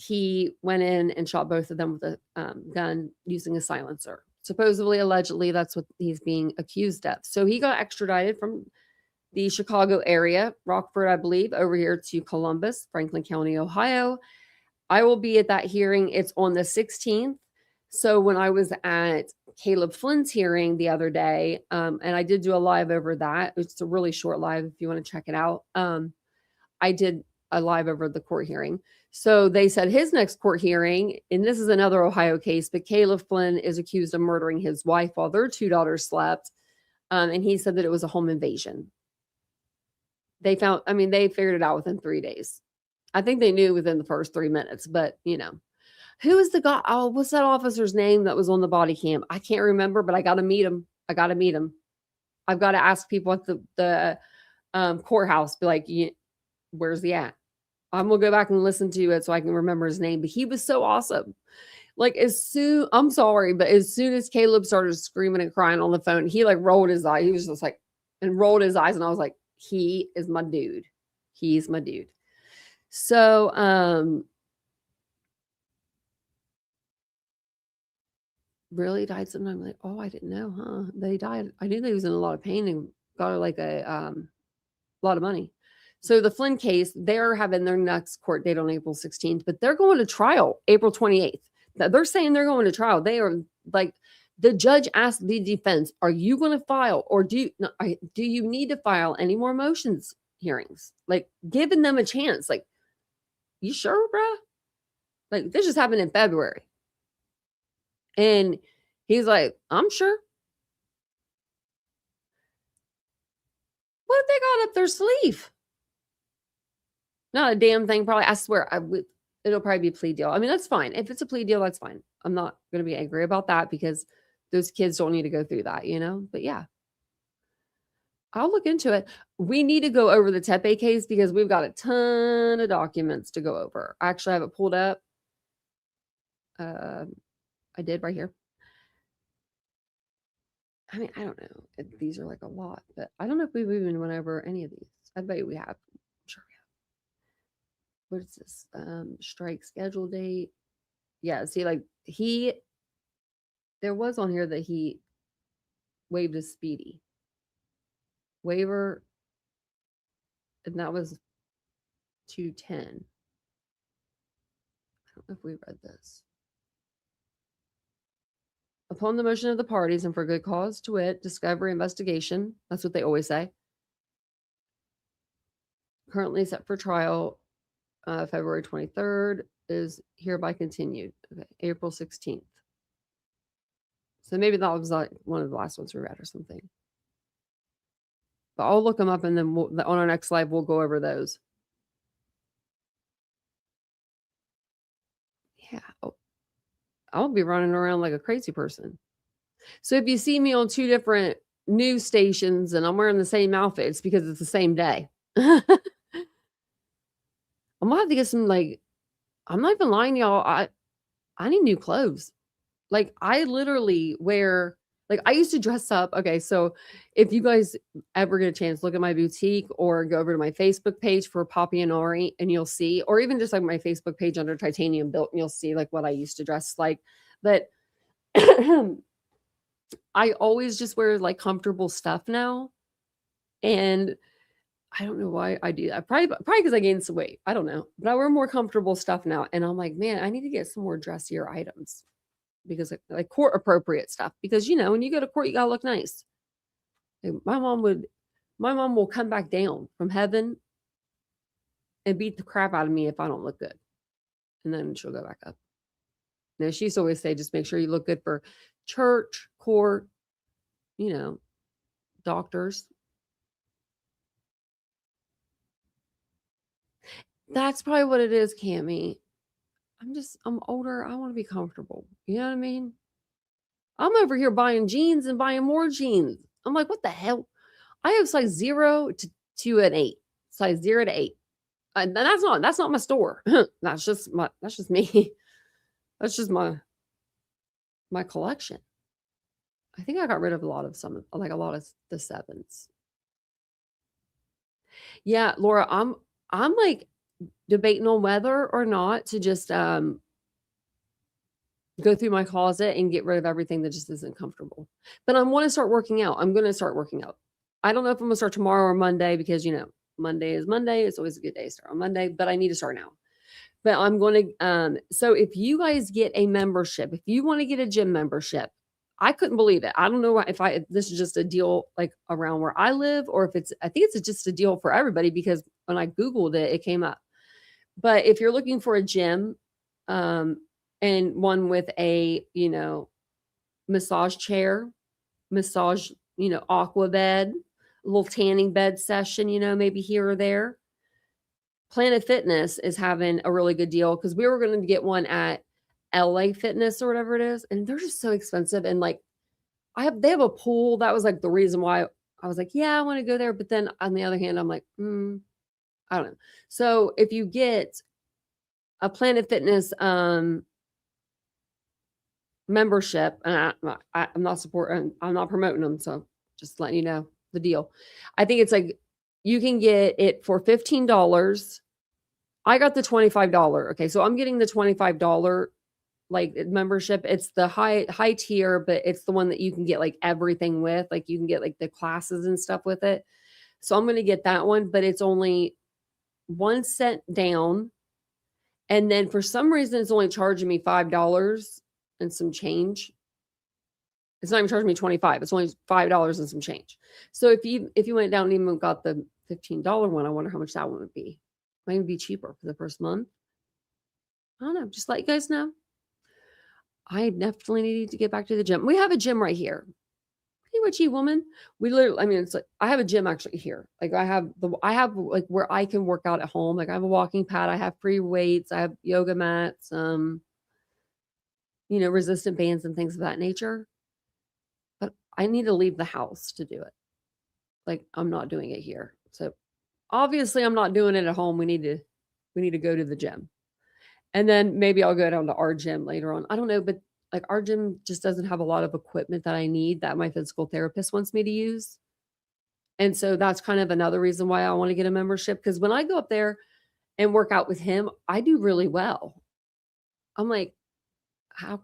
he went in and shot both of them with a gun using a silencer. Supposedly, allegedly, that's what he's being accused of. So he got extradited from the Chicago area, Rockford, I believe, over here to Columbus, Franklin County, Ohio. I will be at that hearing. It's on the 16th. So when I was at Caleb Flynn's hearing the other day, and I did do a live over that. It's a really short live if you want to check it out. I did a live over the court hearing. So they said his next court hearing, and this is another Ohio case, but Caleb Flynn is accused of murdering his wife while their 2 daughters slept. And he said that it was a home invasion. They figured it out within 3 days. I think they knew within the first 3 minutes, but who is the guy? Oh, what's that officer's name that was on the body cam? I can't remember, but I got to meet him. I've got to ask people at the courthouse, be like, where's he at? I'm going to go back and listen to it so I can remember his name, but he was so awesome. Like I'm sorry, but as soon as Caleb started screaming and crying on the phone, he like rolled his eye. He was just like, and rolled his eyes. And I was like, he is my dude. He's my dude. So, really died sometime. Like, oh, I didn't know, huh? They died. I knew they was in a lot of pain and got like a lot of money. So the Flynn case, they're having their next court date on April 16th, but they're going to trial April 28th. They're saying they're going to trial. They are like, the judge asked the defense, are you going to file or do you need to file any more motions hearings? Like giving them a chance. Like, you sure, bruh? Like this just happened in February. And he's like, I'm sure. What they got up their sleeve? Not a damn thing, probably. I swear, it'll probably be a plea deal. I mean, that's fine. If it's a plea deal, that's fine. I'm not going to be angry about that because those kids don't need to go through that, But yeah, I'll look into it. We need to go over the Tepe case because we've got a ton of documents to go over. I actually have it pulled up. I did right here. I mean, I don't know. These are like a lot, but I don't know if we've even went over any of these. I bet we have. I'm sure we have. What is this? Strike schedule date. Yeah, see, like there was on here that he waived his speedy waiver, and that was 210. I don't know if we read this. Upon the motion of the parties and for good cause, to wit, discovery, investigation. That's what they always say. Currently set for trial, February 23rd, is hereby continued. Okay, April 16th. So maybe that was like one of the last ones we read or something. But I'll look them up and then on our next live, we'll go over those. Yeah. I'll be running around like a crazy person. So if you see me on 2 different news stations and I'm wearing the same outfit, it's because it's the same day. I'm gonna have to get some, like, I'm not even lying, y'all. I need new clothes. Like, I literally wear, like, I used to dress up. Okay, so if you guys ever get a chance, look at my boutique or go over to my Facebook page for Poppy and Ori, and you'll see, or even just like my Facebook page under Titanium Built, and you'll see like what I used to dress like. But I always just wear like comfortable stuff now. And I don't know why I do that. Probably because I gained some weight. I don't know. But I wear more comfortable stuff now. And I'm like, man, I need to get some more dressier items. because like court appropriate stuff. Because when you go to court, you gotta look nice. My mom will come back down from heaven and beat the crap out of me if I don't look good, and then she'll go back up. Now she used to always say, just make sure you look good for church, court, doctors. That's probably what it is, Cammie. I'm older. I want to be comfortable. You know what I mean? I'm over here buying jeans and buying more jeans. I'm like, what the hell? I have size 0 to an 8, size 0 to 8. And that's not my store. That's just me. That's just my collection. I think I got rid of a lot of the 7s. Yeah, Laura, I'm like debating on whether or not to just go through my closet and get rid of everything that just isn't comfortable. But I want to start working out. I'm going to start working out. I don't know if I'm going to start tomorrow or Monday because, Monday is Monday. It's always a good day to start on Monday, but I need to start now. But I'm going to, so if you guys get a membership, if you want to get a gym membership, I couldn't believe it. I don't know if this is just a deal like around where I live, or if I think it's just a deal for everybody, because when I Googled it, it came up. But if you're looking for a gym, and one with a, massage chair, aqua bed, a little tanning bed session, maybe here or there. Planet Fitness is having a really good deal because we were going to get one at LA Fitness or whatever it is, and they're just so expensive. And like, they have a pool. That was like the reason why I was like, yeah, I want to go there. But then on the other hand, I'm like, I don't know. So if you get a Planet Fitness membership, and I'm not supporting, I'm not promoting them, so just letting you know the deal. I think it's like you can get it for $15. I got the $25. Okay, so I'm getting the $25 like membership. It's the high tier, but it's the one that you can get like everything with. Like you can get like the classes and stuff with it. So I'm going to get that one, but it's only 1 cent down. And then for some reason, it's only charging me $5 and some change. It's not even charging me $25. It's only $5 and some change. So if you went down and even got the $15 one, I wonder how much that one would be. Might even be cheaper for the first month. I don't know. Just let you guys know. I definitely need to get back to the gym. We have a gym right here. Pretty witchy woman. We literally, it's like I have a gym actually here. Like I have like where I can work out at home. Like I have a walking pad. I have free weights. I have yoga mats. Resistant bands and things of that nature. But I need to leave the house to do it. Like I'm not doing it here. So obviously I'm not doing it at home. We need to go to the gym. And then maybe I'll go down to our gym later on. I don't know, but like our gym just doesn't have a lot of equipment that I need that my physical therapist wants me to use. And so that's kind of another reason why I want to get a membership, because when I go up there and work out with him, I do really well. I'm like,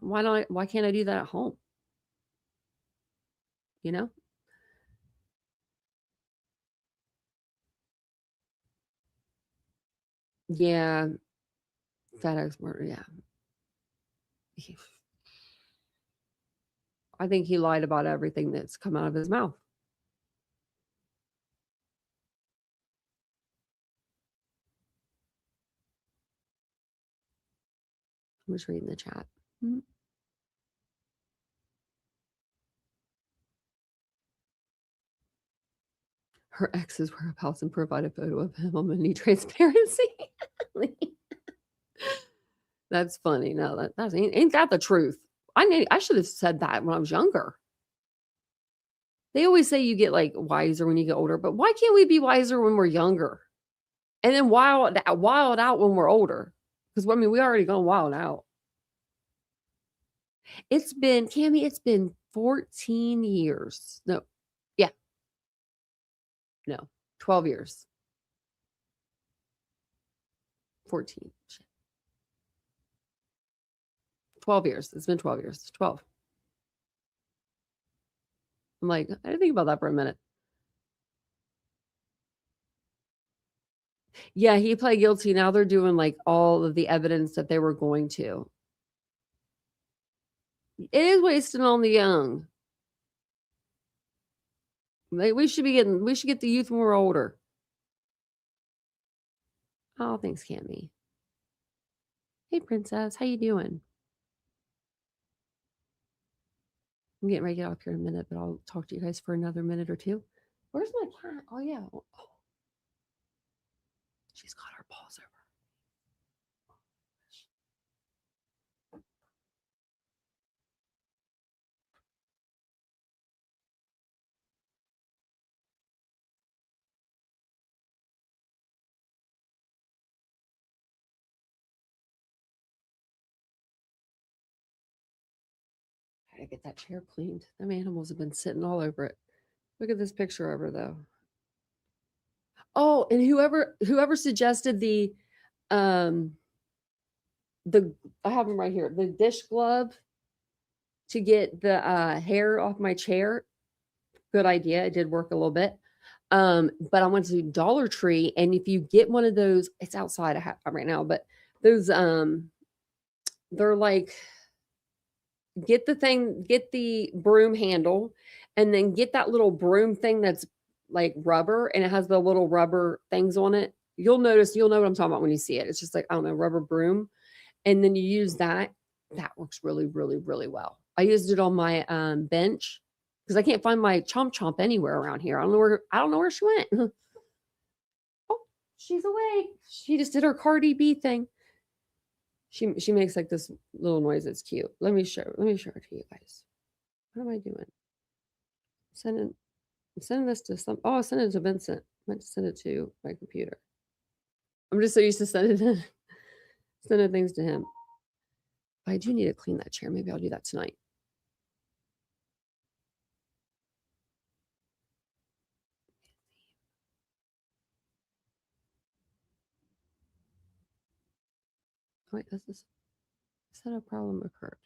why can't I do that at home? Yeah. FedEx murder. Yeah. I think he lied about everything that's come out of his mouth. I'm just reading the chat. Her ex's whereabouts and provide a photo of him on any transparency. That's funny. No, that's ain't that the truth? I should have said that when I was younger. They always say you get like wiser when you get older, but why can't we be wiser when we're younger? And then wild out when we're older? Because we already gone wild out. Cammie, it's been 14 years. No. Yeah. No. 12 years. 14. 12 years. It's been 12 years. 12. I'm like, I didn't think about that for a minute. Yeah, he pled guilty. Now they're doing like all of the evidence that they were going to. It is wasting on the young. We should get the youth when we're older. Oh, thanks, Cammy. Hey, princess, how you doing? I'm getting ready to get off here in a minute, but I'll talk to you guys for another minute or two. Where's my cat? Oh yeah. Oh, she's got her paws over. I gotta get that chair cleaned. Them animals have been sitting all over it. Look at this picture of her though. Oh, and whoever suggested um the I have them right here. The dish glove to get the hair off my chair. Good idea. It did work a little bit. But I went to Dollar Tree, and if you get one of those, it's outside I have right now, but those they're like get the broom handle, and then get that little broom thing that's like rubber, and it has the little rubber things on it. You'll know what I'm talking about when you see it. It's just like, I don't know, rubber broom. And then you use that. That works really, really, really well. I used it on my bench because I can't find my chomp chomp anywhere around here. I don't know where she went. Oh, she's awake. She just did her Cardi B thing. She makes like this little noise that's cute. Let me show her to you guys. What am I doing? Sending I'm sending this to some oh, I sent it to Vincent. I meant to send it to my computer. I'm just so used to sending things to him. I do need to clean that chair. Maybe I'll do that tonight. Wait, is that a problem occurred?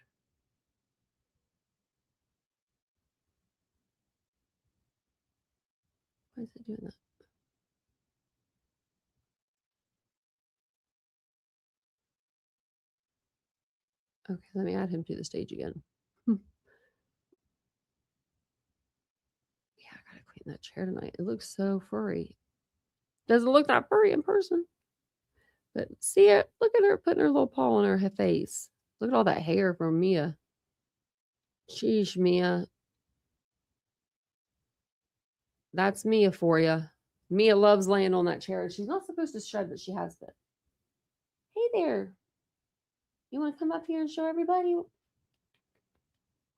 Why is it doing that? Okay, let me add him to the stage again. Yeah, I gotta clean that chair tonight. It looks so furry. Doesn't look that furry in person. But see it? Look at her putting her little paw on her face. Look at all that hair from Mia. Sheesh, Mia. That's Mia for you. Mia loves laying on that chair. She's not supposed to shed, but she has been. Hey there. You want to come up here and show everybody?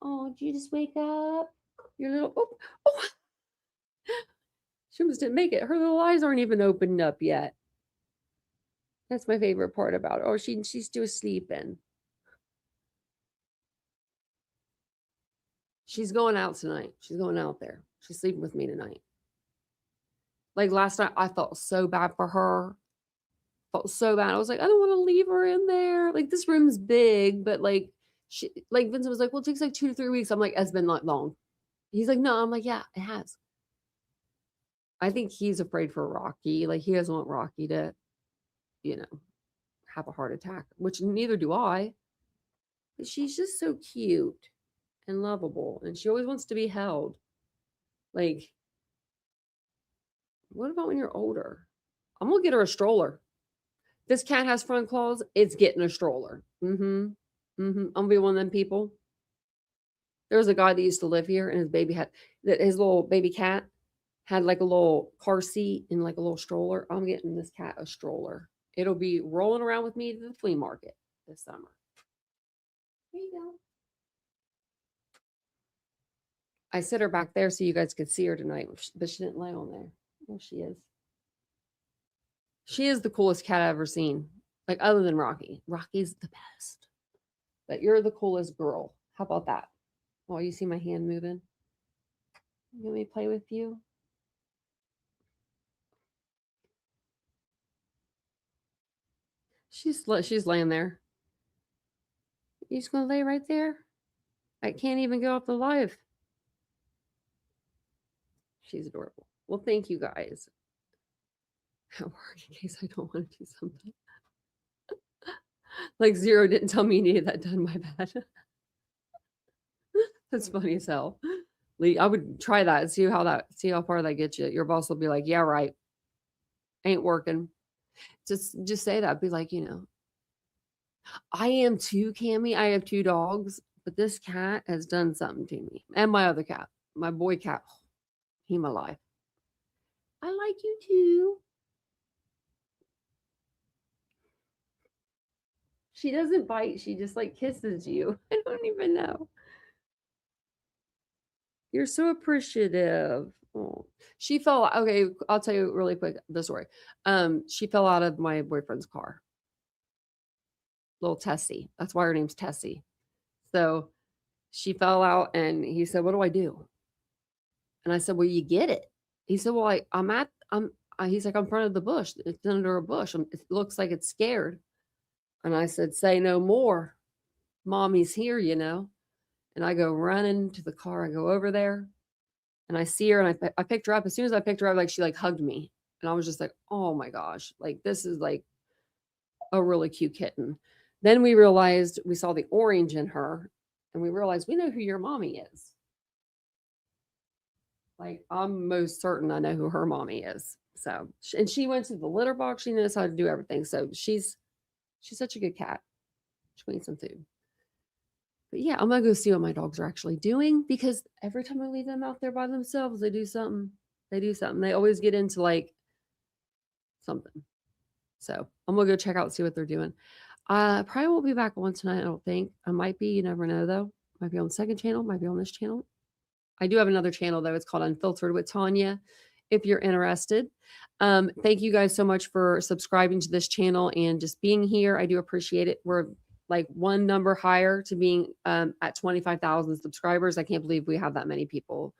Oh, did you just wake up? Your little oh. She almost didn't make it. Her little eyes aren't even opened up yet. That's my favorite part about it. Oh, she's still sleeping. She's going out tonight. She's going out there. She's sleeping with me tonight. Like last night, I felt so bad for her. Felt so bad. I was like, I don't want to leave her in there. Like this room's big, but like Vincent was like, well, it takes like 2 to 3 weeks. I'm like, it's been not long. He's like, no. I'm like, yeah, it has. I think he's afraid for Rocky. Like he doesn't want Rocky to, you know, have a heart attack, which neither do I. But she's just so cute and lovable, and she always wants to be held. Like, what about when you're older? I'm gonna get her a stroller. This cat has front claws. It's getting a stroller. Mm-hmm. Mm-hmm. I'm gonna be one of them people. There was a guy that used to live here, and his little baby cat had like a little car seat and like a little stroller. I'm getting this cat a stroller. It'll be rolling around with me to the flea market this summer. Here you go. I sit her back there so you guys could see her tonight, but she didn't lay on there. There she is. She is the coolest cat I've ever seen. Like other than Rocky. Rocky's the best. But you're the coolest girl. How about that? Oh, you see my hand moving? You want me to play with you? She's laying there. You just gonna lay right there? I can't even get off the live. She's adorable. Well, thank you guys. At work, in case I don't want to do something. Like Zero didn't tell me you needed that done. My bad. That's funny as hell. I would try that and see how far that gets you. Your boss will be like, yeah, right. Ain't working. Just say that. Be like, I am too, Cammy. I have 2 dogs, but this cat has done something to me. And my other cat, my boy cat. He my life. I like you too. She doesn't bite. She just like kisses you. I don't even know. You're so appreciative. Oh. She fell. Okay, I'll tell you really quick the story. She fell out of my boyfriend's car. Little Tessie. That's why her name's Tessie. So she fell out, and he said, "What do I do?" And I said, "Well, you get it." He said, "Well, he's like, I'm in front of the bush. It's under a bush. It looks like it's scared." And I said, "Say no more. Mommy's here, And I go running to the car. I go over there, and I see her, and I picked her up. As soon as I picked her up, like she like hugged me, and I was just like, "Oh my gosh, like this is like a really cute kitten." Then we saw the orange in her, and we realized we know who your mommy is. Like I'm most certain I know who her mommy is. So, and she went to the litter box. She knows how to do everything. So she's such a good cat. She needs some food. But yeah, I'm gonna go see what my dogs are actually doing, because every time I leave them out there by themselves, they do something. They always get into like something. So I'm gonna go check out and see what they're doing. Probably won't be back on tonight, I don't think. I might be, you never know though. Might be on the second channel, might be on this channel. I do have another channel though. It's called Unfiltered with Tanya, if you're interested. Thank you guys so much for subscribing to this channel and just being here. I do appreciate it. We're like one number higher to being at 25,000 subscribers. I can't believe we have that many people.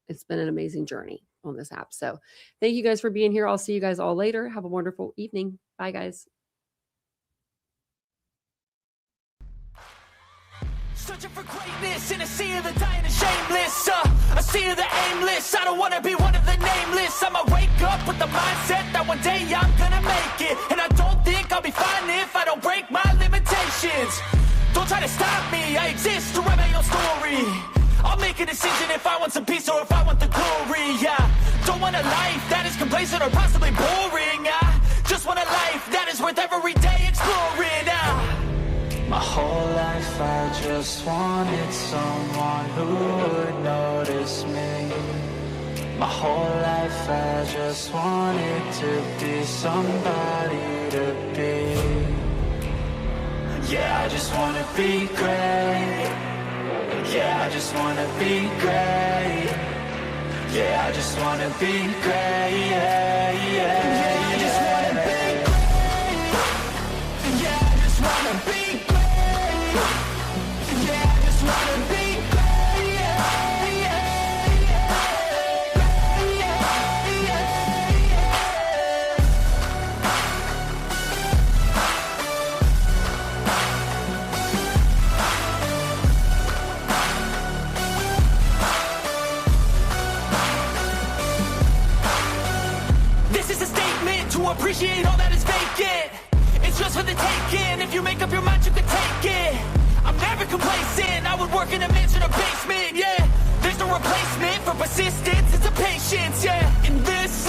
It's been an amazing journey on this app. So thank you guys for being here. I'll see you guys all later. Have a wonderful evening. Bye, guys. Searching for greatness in a sea of the dying and shameless. A sea of the aimless. I don't wanna be one of the nameless. I'ma wake up with the mindset that one day I'm gonna make it. And I don't think I'll be fine if I don't break my limitations. Don't try to stop me, I exist to write my own story. I'll make a decision if I want some peace or if I want the glory. Yeah, don't want a life that is complacent or possibly boring. I just want a life that is worth every day exploring. My whole life I just wanted someone who would notice me. My whole life I just wanted to be somebody to be. Yeah, I just wanna be great. Yeah, I just wanna be great. Yeah, I just wanna be great. Yeah, yeah, I just wanna be great. Yeah, I just wanna be great. Yeah, I just wanna be great. Yeah, yeah, This is a statement to appreciate all that is vacant. It's just for the taking. If you make up your mind, you can take it. I'm never complacent. I would work in a mansion or basement. Yeah, there's no replacement for persistence. It's a patience. Yeah, in this